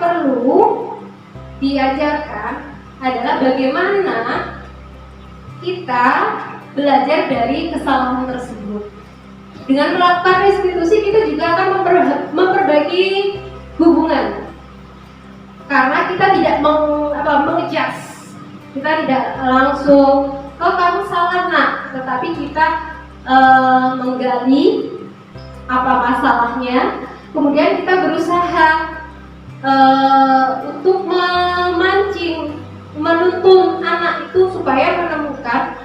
perlu diajarkan adalah bagaimana kita belajar dari kesalahan tersebut. Dengan melakukan restitusi kita juga akan memperbaiki hubungan. Karena kita tidak mengejas, kita tidak langsung, oh kamu salah nak, tetapi kita menggali apa masalahnya. Kemudian kita berusaha untuk memancing, menuntun anak itu supaya menemukan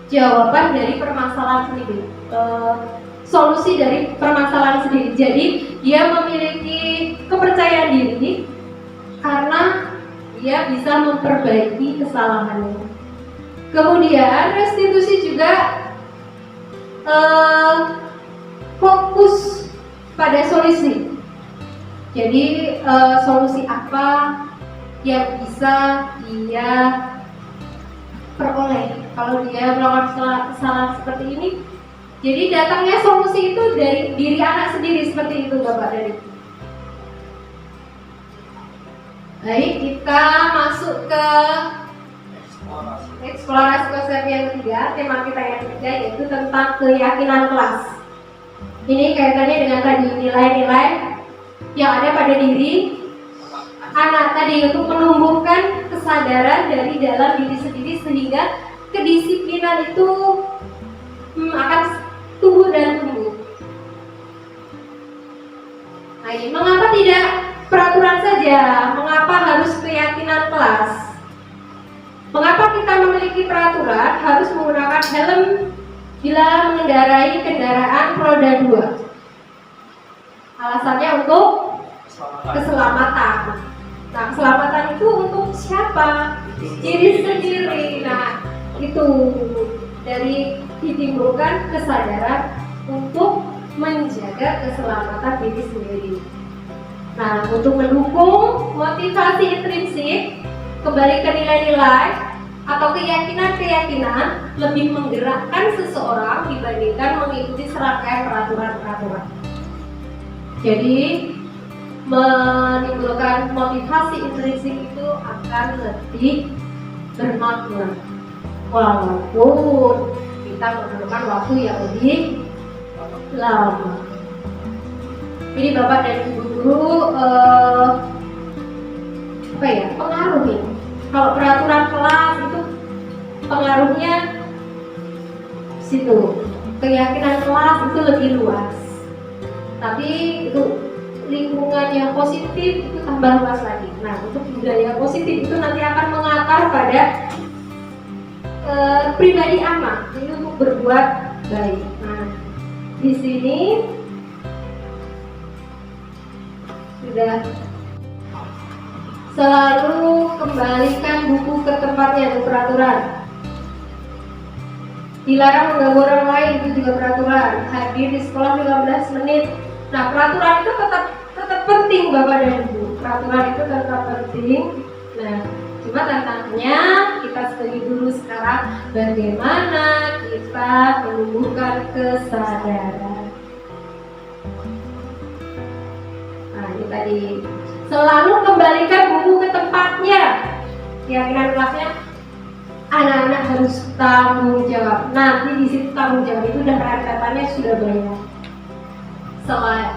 jawaban dari permasalahan sendiri, solusi dari permasalahan sendiri. Jadi dia memiliki kepercayaan diri karena dia bisa memperbaiki kesalahannya. Kemudian restitusi juga fokus pada solusi. Jadi solusi apa yang bisa dia peroleh kalau dia melakukan kesalahan seperti ini. Jadi datangnya solusi itu dari diri anak sendiri, seperti itu Bapak dan Ibu. Baik, kita masuk ke eksplorasi konsep yang ketiga. Tema kita yang ketiga yaitu tentang keyakinan kelas. Ini kaitannya dengan tadi nilai-nilai yang ada pada diri anak tadi untuk menumbuhkan kesadaran dari dalam diri sendiri sehingga kedisiplinan itu akan tumbuh dan tumbuh. Nah, ini mengapa tidak peraturan saja? Mengapa harus keyakinan kelas? Mengapa kita memiliki peraturan harus menggunakan helm bila mengendarai kendaraan roda 2? Alasannya untuk keselamatan. Nah, keselamatan itu untuk siapa? Diri sendiri. Nah, itu dari ditimbulkan kesadaran untuk menjaga keselamatan diri sendiri. Nah, untuk mendukung motivasi intrinsik, kembali ke nilai-nilai atau keyakinan-keyakinan lebih menggerakkan seseorang dibandingkan mengikuti serangkaian peraturan-peraturan. Jadi menimbulkan motivasi intrinsik itu akan lebih bermakna walaupun kita memerlukan waktu yang lebih lama. Jadi Bapak dan Ibu guru pengaruh nih. Kalau peraturan kelas itu pengaruhnya situ. Keyakinan kelas itu lebih luas. Tapi itu lingkungan yang positif itu tambah luas lagi. Nah, untuk budaya positif itu nanti akan mengakar pada pribadi anak ini untuk berbuat baik. Nah, di sini sudah selalu kembalikan buku ke tempatnya itu peraturan. Dilarang mengganggu orang lain itu juga peraturan. Hadir di sekolah 15 menit. Nah, peraturan itu tetap penting Bapak dan Ibu. Peraturan itu tetap penting. Nah, cuma tantangannya kita studi dulu sekarang bagaimana kita menumbuhkan kesadaran. Nah, ini tadi selalu kembalikan buku ke tempatnya. Keyakinan kelasnya anak-anak harus tanggung jawab. Nanti di situ tanggung jawab itu udah rentetannya sudah banyak.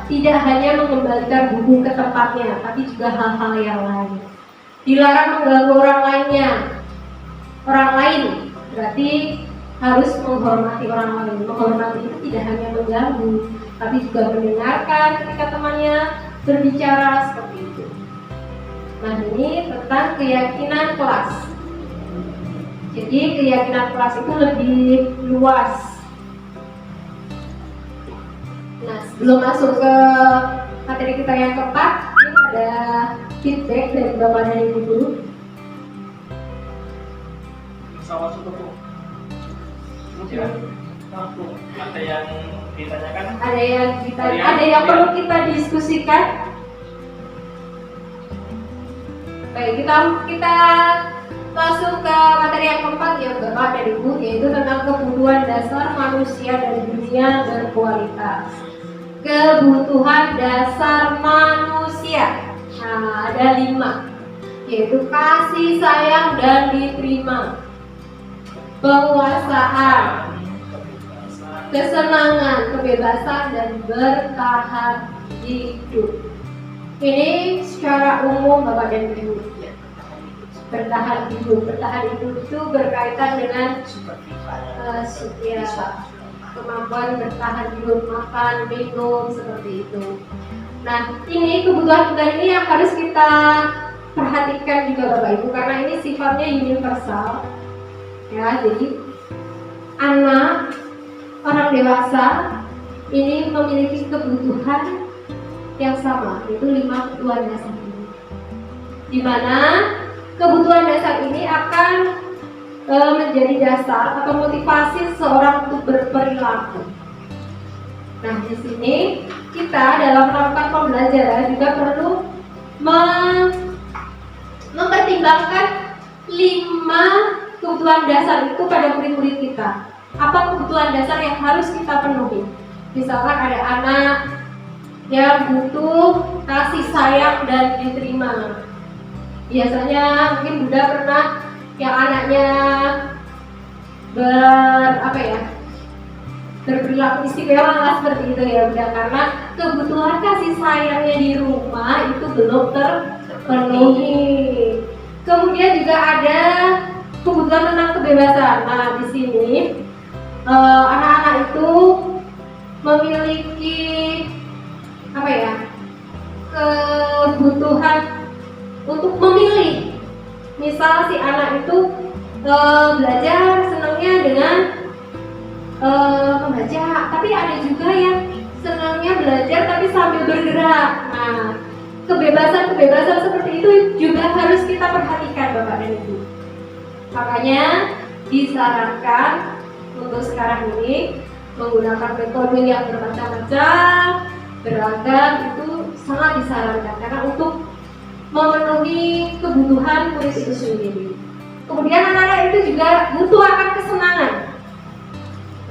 Tidak hanya mengembalikan buku ke tempatnya, tapi juga hal-hal yang lain. Dilarang mengganggu orang lainnya. Orang lain berarti harus menghormati orang lain. Menghormati itu tidak hanya mengganggu, tapi juga mendengarkan ketika temannya berbicara seperti itu. Nah, ini tentang keyakinan kelas. Jadi keyakinan kelas itu lebih luas. Nah, sebelum masuk ke materi kita yang keempat, ini ada feedback dari Bapak dan Ibu guru. Sama suku. Ada yang ditanyakan? Ada yang perlu kita diskusikan. Baik, kita masuk ke materi yang keempat ya Bapak dan Ibu, yaitu tentang kebutuhan dasar manusia dan dunia berkualitas. Kebutuhan dasar manusia. Nah, ada 5, yaitu kasih sayang dan diterima, penguasaan, kesenangan, kebebasan, dan bertahan hidup. Ini secara umum Bapak dan Ibu. Bertahan hidup itu berkaitan dengan kemampuan bertahan hidup, makan, minum, seperti itu. Nah, ini kebutuhan ini yang harus kita perhatikan juga Bapak Ibu, karena ini sifatnya universal. Ya, jadi anak, orang dewasa ini memiliki kebutuhan yang sama, yaitu 5 kebutuhan dasar ini. Di mana kebutuhan dasar ini akan menjadi dasar atau motivasi seseorang untuk berperilaku. Nah, di sini kita dalam melakukan pembelajaran juga perlu mempertimbangkan 5 kebutuhan dasar itu pada murid-murid kita. Apa kebutuhan dasar yang harus kita penuhi? Misalkan ada anak yang butuh kasih sayang dan diterima. Biasanya mungkin Bunda pernah yang anaknya berperilaku istimewa lah seperti itu ya Bunda, karena kebutuhan kasih sayangnya di rumah itu belum terpenuhi. Kemudian juga ada kebutuhan tentang kebebasan. Nah, di sini anak-anak itu memiliki kebutuhan untuk memilih. Misal si anak itu belajar senangnya dengan membaca, tapi ada juga yang senangnya belajar tapi sambil bergerak. Nah, kebebasan seperti itu juga harus kita perhatikan Bapak dan Ibu. Makanya disarankan untuk sekarang ini menggunakan metode yang bermacam-macam, beragam, itu sangat disarankan karena untuk memenuhi kebutuhan murid itu sendiri. Kemudian anak-anak itu juga butuh akan kesenangan,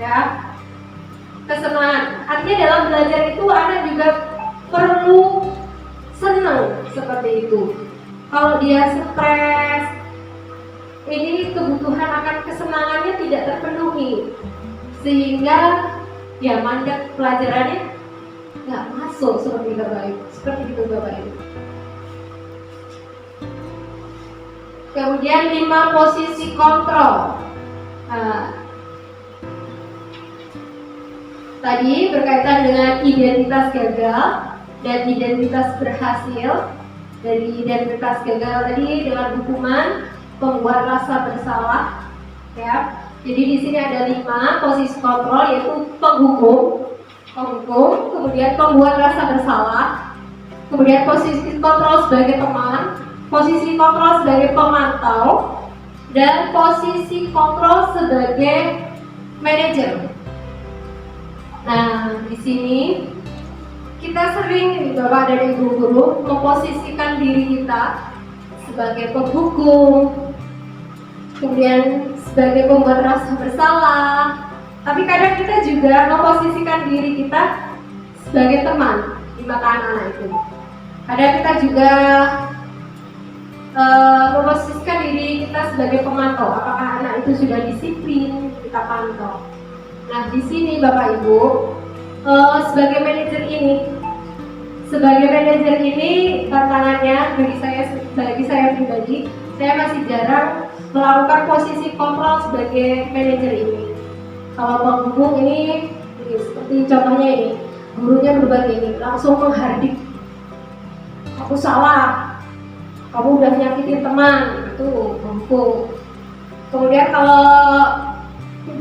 ya, kesenangan. Artinya dalam belajar itu anak juga perlu senang seperti itu. Kalau dia stres, ini kebutuhan akan kesenangannya tidak terpenuhi, sehingga ya mandat pelajarannya nggak masuk seperti itu Bapak Ibu. Kemudian 5 posisi kontrol. Tadi berkaitan dengan identitas gagal dan identitas berhasil. Dari identitas gagal tadi dengan hukuman, pembuat rasa bersalah, ya. Jadi di sini ada 5 posisi kontrol, yaitu penghukum, kemudian pembuat rasa bersalah, kemudian posisi kontrol sebagai teman, posisi kontrol sebagai pemantau, dan posisi kontrol sebagai manajer. Nah, di sini kita sering, Bapak dan Ibu guru, memposisikan diri kita sebagai penghukum, kemudian sebagai pembuat rasa bersalah. Tapi kadang kita juga memposisikan diri kita sebagai teman di mata anak-anak itu. Kadang kita juga memposisikan diri kita sebagai pemantau. Apakah anak itu sudah disiplin, kita pantau. Nah, di sini Bapak Ibu, sebagai manajer ini tantangannya bagi saya pribadi, saya masih jarang melakukan posisi kontrol sebagai manajer ini. Kalau penghubung ini seperti contohnya ini, gurunya berbagi ini, langsung menghardik, aku salah, kamu udah nyakitin teman, itu penghubung. Kemudian kalau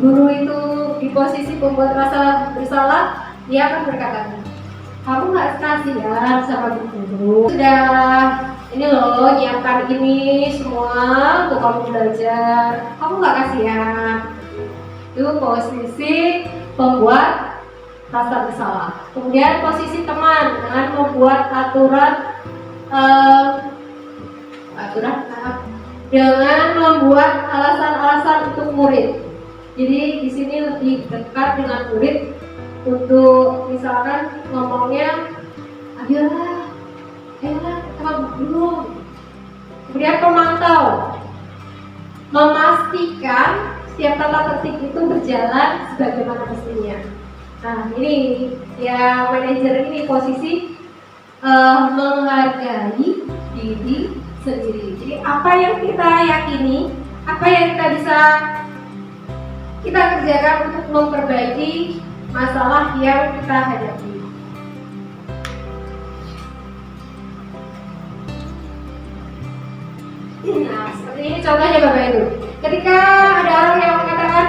guru itu di posisi pembuat rasa bersalah, dia akan berkata, kamu nggak kasihan sama guru, sudah ini loh nyiapkan ini semua untuk kamu belajar, kamu nggak kasihan. Itu posisi pembuat rasa bersalah. Kemudian posisi teman dengan membuat aturan dengan membuat alasan-alasan untuk murid. Jadi di sini lebih dekat dengan murid untuk misalkan ngomongnya, ayolah, kita belum. Kemudian pemantau, memastikan setiap tata tertib itu berjalan sebagaimana mestinya. Nah, ini ya manajer ini posisi menghargai diri sendiri. Jadi apa yang kita yakini, apa yang kita bisa kita kerjakan untuk memperbaiki masalah yang kita hadapi. Nah, seperti ini contohnya Bapak Ibu. Ketika ada orang yang mengatakan,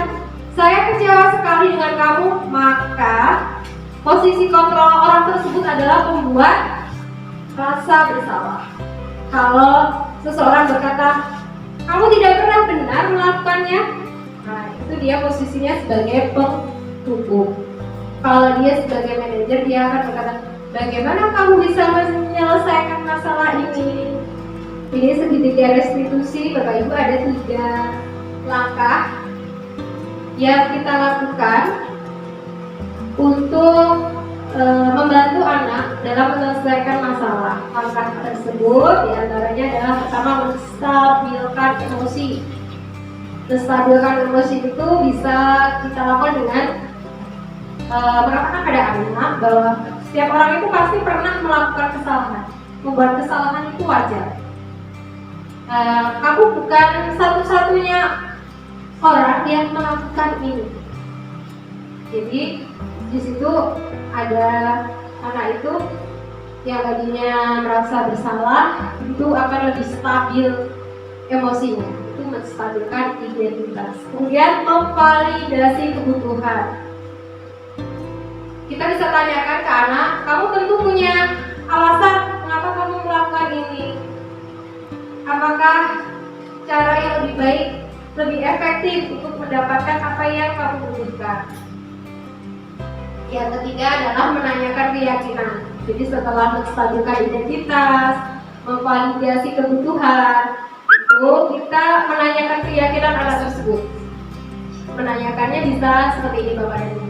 saya kecewa sekali dengan kamu, maka posisi kontrol orang tersebut adalah membuat rasa bersalah. Kalau seseorang berkata, kamu tidak pernah benar melakukannya, nah itu dia posisinya sebagai penghukum. Kalau dia sebagai manajer, dia akan berkata, bagaimana kamu bisa menyelesaikan masalah ini? Ini segitiga restitusi, Bapak Ibu, ada 3 langkah yang kita lakukan untuk membantu anak dalam menyelesaikan masalah. Langkah tersebut diantaranya adalah pertama, menstabilkan emosi. Menstabilkan emosi itu bisa kita lakukan dengan mengatakan pada anak bahwa setiap orang itu pasti pernah melakukan kesalahan. Membuat kesalahan itu wajar. Kamu bukan satu-satunya orang yang melakukan ini. Jadi di situ ada anak itu yang tadinya merasa bersalah, itu akan lebih stabil emosinya. Itu menstabilkan identitas. Kemudian memvalidasi kebutuhan. Kita bisa tanyakan ke anak, kamu tentu punya alasan mengapa kamu melakukan ini. Apakah cara yang lebih baik, lebih efektif untuk mendapatkan apa yang kamu butuhkan? Yang ketiga adalah menanyakan keyakinan. Jadi setelah menstabilkan identitas, memvalidasi kebutuhan, itu kita menanyakan keyakinan anak tersebut. Menanyakannya bisa seperti ini Bapak dan Ibu.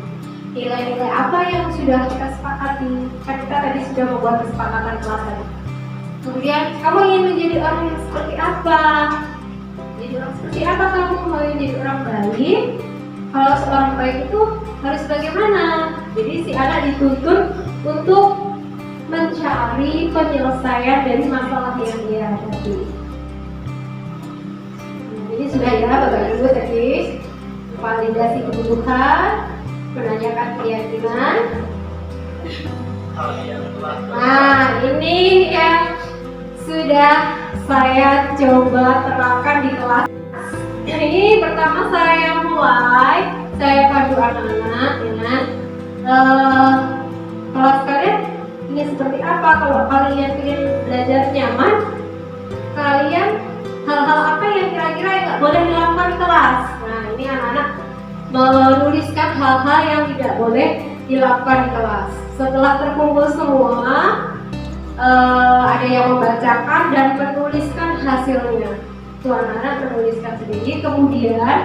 nilai-nilai apa yang sudah kita sepakati. Kan kita tadi sudah membuat kesepakatan kelas tadi. Kemudian kamu ingin menjadi orang yang seperti apa? Jadi orang seperti apa kamu? Mau menjadi orang baik? Kalau seorang baik itu harus bagaimana? Jadi si anak dituntut untuk mencari penyelesaian dari masalah yang dia hadapi. Jadi sudah ya Bapak Ibu tadi validasi kebutuhan, menanyakan keyakinan. Nah ini yang sudah saya coba terapkan di kelas. Ini pertama saya pandu anak-anak dengan kelas kalian ingin seperti apa. Kalau kalian ingin belajar nyaman, kalian hal-hal apa yang kira-kira yang nggak boleh dilakukan di kelas. Nah ini anak-anak menuliskan hal-hal yang tidak boleh dilakukan di kelas. Setelah terkumpul semua, ada yang membacakan dan menuliskan hasilnya. Itu anak-anak menuliskan sendiri. Kemudian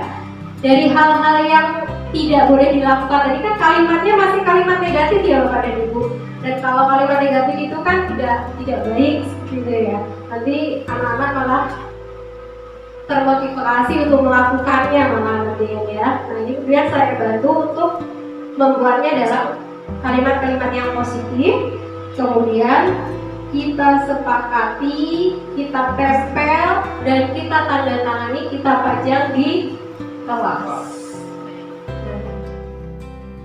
dari hal-hal yang tidak boleh dilakukan tadi kan kalimatnya masih kalimat negatif ya Bapak dan Ibu. Dan kalau kalimat negatif itu kan tidak baik gitu ya. Nanti anak-anak malah termotivasi untuk melakukannya malah nanti ya. Nah ini kemudian saya bantu untuk membuatnya dalam kalimat-kalimat yang positif. Kemudian kita sepakati, kita tempel, dan kita tanda tangani, kita pajang di kelas.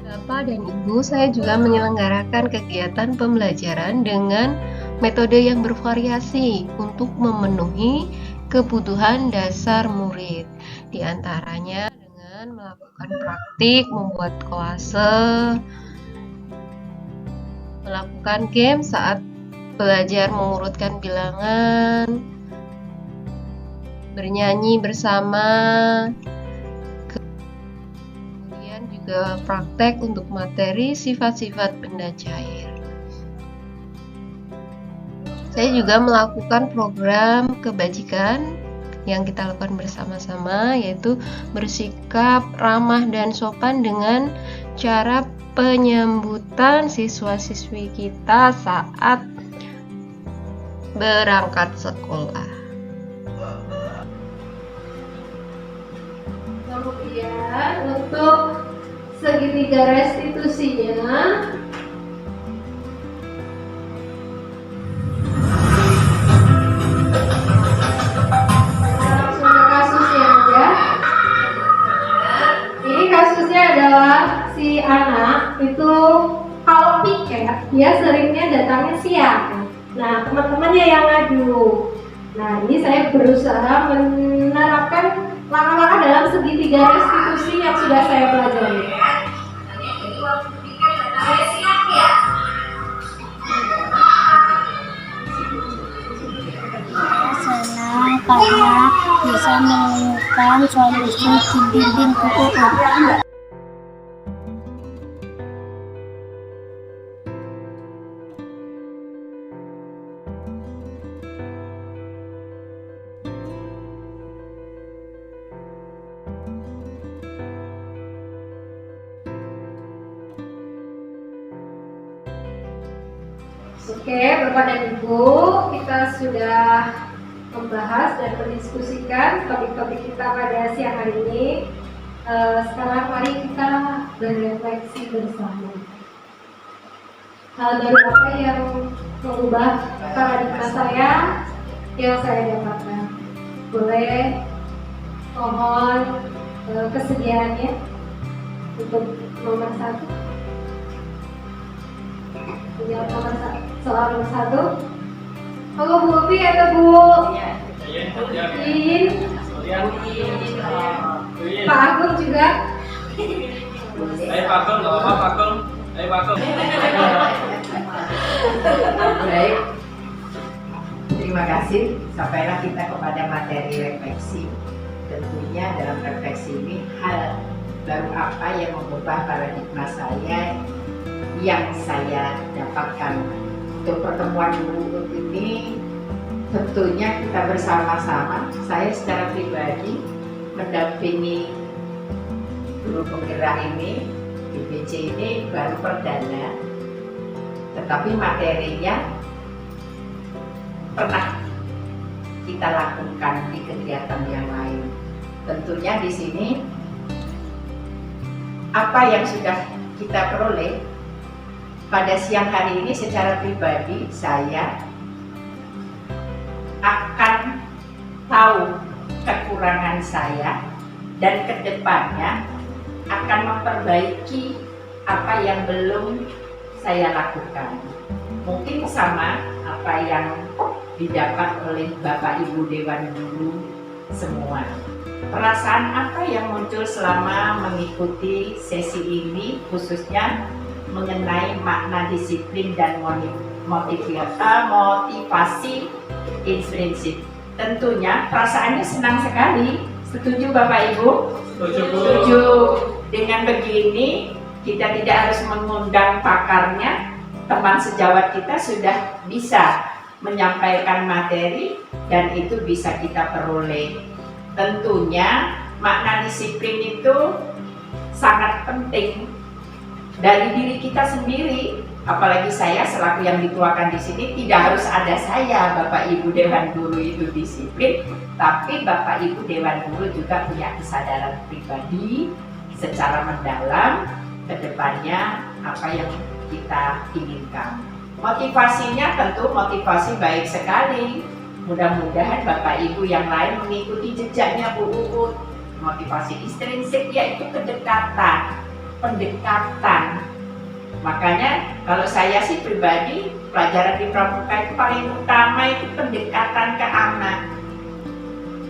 Bapak dan Ibu, saya juga menyelenggarakan kegiatan pembelajaran dengan metode yang bervariasi untuk memenuhi kebutuhan dasar murid. Di antaranya dengan melakukan praktik, membuat kolase, melakukan game saat belajar mengurutkan bilangan, bernyanyi bersama, kemudian juga praktek untuk materi sifat-sifat benda cair. Saya juga melakukan program kebajikan yang kita lakukan bersama-sama, yaitu bersikap ramah dan sopan dengan cara penyambutan siswa-siswi kita saat berangkat sekolah. Kemudian untuk segitiga restitusinya, langsung ke kasusnya aja. Ini kasusnya adalah si anak itu kalau piket dia seringnya datangnya siang. Nah, teman-temannya yang ngadu. Nah, ini saya berusaha menerapkan langkah-langkah dalam segitiga restitusi yang sudah saya pelajari. Senang karena bisa menemukan solusi di dinding buku. Oke, Bapak dan Ibu, kita sudah membahas dan mendiskusikan topik-topik kita pada siang hari ini. Sekarang mari kita berefleksi bersama. Hal baru apa yang mengubah paradigma saya yang saya dapatkan? Boleh mohon kesediaannya untuk nomor 1. Menjawab soal nomor 1. Halo Bu Upi atau Bu In? Pak Agung juga. Ayo Pak Agung, nggak apa-apa Pak Agung. Ayo Pak Agung. Baik, terima kasih. Sampailah kita kepada materi refleksi. Tentunya dalam refleksi ini hal baru apa yang mengubah paradigma saya yang saya dapatkan. Untuk pertemuan guru ini tentunya kita bersama-sama, saya secara pribadi mendampingi guru penggerak ini, IBC ini baru perdana, tetapi materinya pernah kita lakukan di kegiatan yang lain. Tentunya di sini apa yang sudah kita peroleh pada siang hari ini secara pribadi, saya akan tahu kekurangan saya dan kedepannya akan memperbaiki apa yang belum saya lakukan. Mungkin sama apa yang didapat oleh Bapak Ibu Dewan Guru semua. Perasaan apa yang muncul selama mengikuti sesi ini, khususnya mengenai makna disiplin dan motivasi intrinsik. Tentunya perasaannya senang sekali. Setuju Bapak Ibu? Setuju. Dengan begini kita tidak harus mengundang pakarnya, teman sejawat kita sudah bisa menyampaikan materi dan itu bisa kita peroleh. Tentunya makna disiplin itu sangat penting dari diri kita sendiri. Apalagi saya selaku yang dituakan di sini, tidak harus ada saya Bapak Ibu Dewan Guru itu disiplin, tapi Bapak Ibu Dewan Guru juga punya kesadaran pribadi secara mendalam ke depannya apa yang kita inginkan. Motivasinya tentu motivasi baik sekali. Mudah-mudahan Bapak Ibu yang lain mengikuti jejaknya Bu Uut. Motivasi intrinsik yaitu kedekatan, pendekatan. Makanya kalau saya sih pribadi, pelajaran di pramuka itu paling utama itu pendekatan ke anak.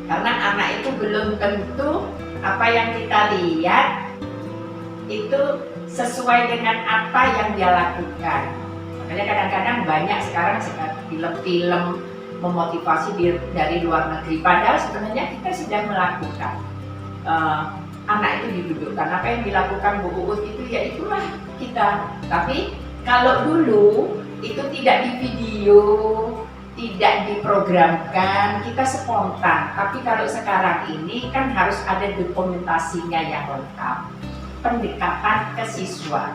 Karena anak itu belum tentu apa yang kita lihat itu sesuai dengan apa yang dia lakukan. Makanya kadang-kadang banyak sekarang film-film memotivasi dari luar negeri, padahal sebenarnya kita sudah melakukan. Anak itu didudukkan, apa yang dilakukan Bu Uut itu ya itulah kita. Tapi kalau dulu itu tidak di video, tidak diprogramkan, kita spontan. Tapi kalau sekarang ini kan harus ada dokumentasinya yang lengkap. Pendekatan ke siswa.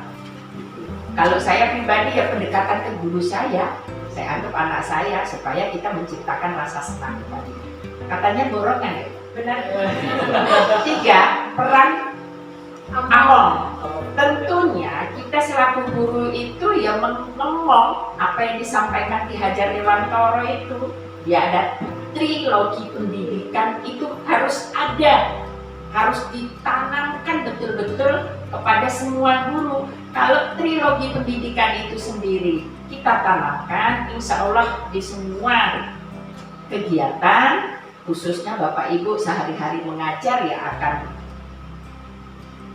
Kalau saya pribadi ya pendekatan ke guru saya anggap anak saya supaya kita menciptakan rasa senang tadi. Katanya borongan ya? Benar. 3, peran among. Tentunya kita selaku guru itu ya ngomong apa yang disampaikan Ki Hajar Dewantoro itu. Ya ada trilogi pendidikan itu harus ada. Harus ditanamkan betul-betul kepada semua guru. Kalau trilogi pendidikan itu sendiri kita tanamkan, insya Allah di semua kegiatan, khususnya Bapak Ibu sehari-hari mengajar ya akan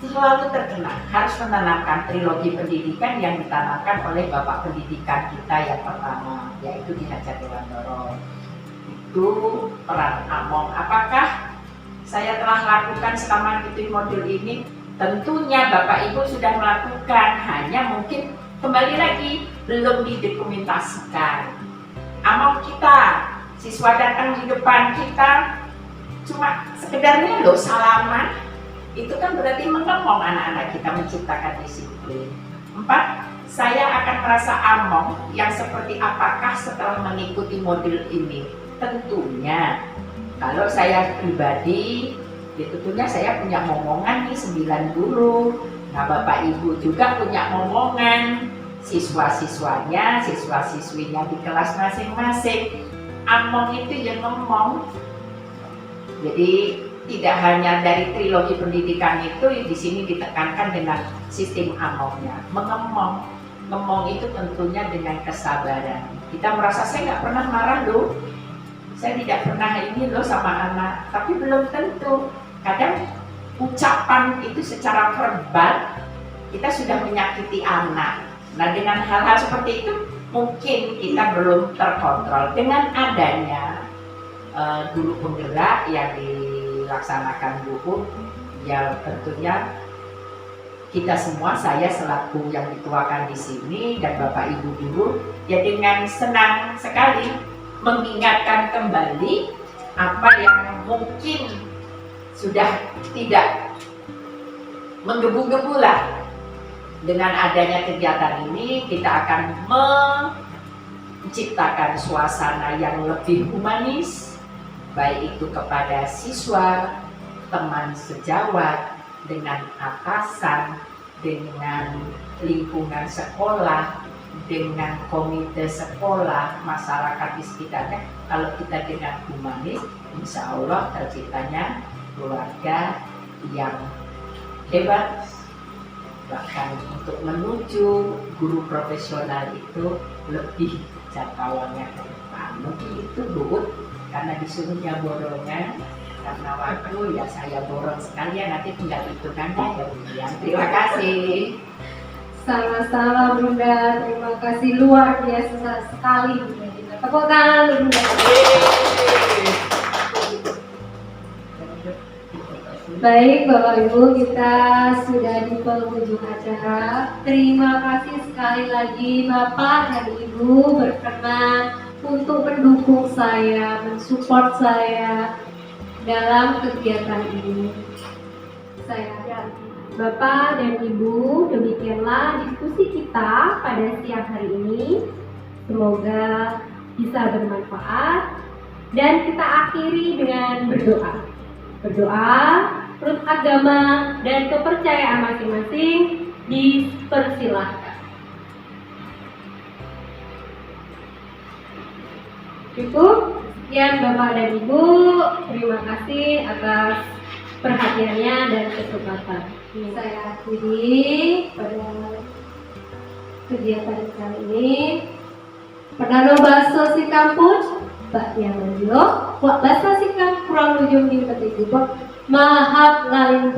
selalu terkenal. Harus menanamkan trilogi pendidikan yang ditanamkan oleh Bapak Pendidikan kita yang pertama, yaitu Ki Hajar Dewantoro. Itu peran among. Apakah saya telah lakukan selama mengikuti modul ini? Tentunya Bapak Ibu sudah melakukan, hanya mungkin kembali lagi belum didokumentasikan. Among kita, siswa datang di depan kita cuma sekedarnya loh salaman, itu kan berarti mengemong anak-anak kita menciptakan disiplin. 4, saya akan merasa among yang seperti apakah setelah mengikuti modul ini? Tentunya kalau saya pribadi, ya tentunya saya punya momongan nih 9 guru. Nah Bapak Ibu juga punya momongan, siswa-siswanya, siswa-siswinya di kelas masing-masing. Among itu yang ngomong. Jadi tidak hanya dari trilogi pendidikan itu di sini ditekankan dengan sistem amongnya. Mengemong, ngomong itu tentunya dengan kesabaran. Kita merasa saya nggak pernah marah loh, saya tidak pernah ini loh sama anak, tapi belum tentu. Kadang ucapan itu secara verbal kita sudah menyakiti anak. Nah dengan hal-hal seperti itu mungkin kita belum terkontrol. Dengan adanya guru penggerak yang dilaksanakan Bu Uut, ya tentunya kita semua, saya selaku yang dituakan di sini dan Bapak Ibu guru, ya dengan senang sekali mengingatkan kembali apa yang mungkin sudah tidak menggebu-gebu lah. Dengan adanya kegiatan ini kita akan menciptakan suasana yang lebih humanis, baik itu kepada siswa, teman sejawat, dengan atasan, dengan lingkungan sekolah, dengan komite sekolah, masyarakat di sekitarnya. Kalau kita dengan humanis, insya Allah terciptanya keluarga yang hebat. Bahkan untuk menuju guru profesional itu lebih jangkauannya ke depan. Mungkin itu Bu, karena disuruhnya borongan, karena waktu ya saya borong sekalian, nanti tinggal hitungannya ya Bu. Terima kasih. Sama-sama Bunda, terima kasih luar biasa sekali Bunda. Tepuk tangan Bunda. Baik Bapak Ibu, kita sudah di penghujung acara. Terima kasih sekali lagi Bapak dan Ibu berkenan untuk mendukung saya, mensupport saya dalam kegiatan ini. Saya Bapak dan Ibu, demikianlah diskusi kita pada siang hari ini. Semoga bisa bermanfaat dan kita akhiri dengan berdoa. Berdoa, menurut agama dan kepercayaan masing-masing dipersilahkan. Cukup. Sekian Bapak dan Ibu, terima kasih atas perhatiannya dan kesempatan. Saya akhiri pada kegiatan kali ini. Perdana Bahasa si kampus, Pak yang menjual, Wak Bahasa si kurang ujung di petik Mahap lain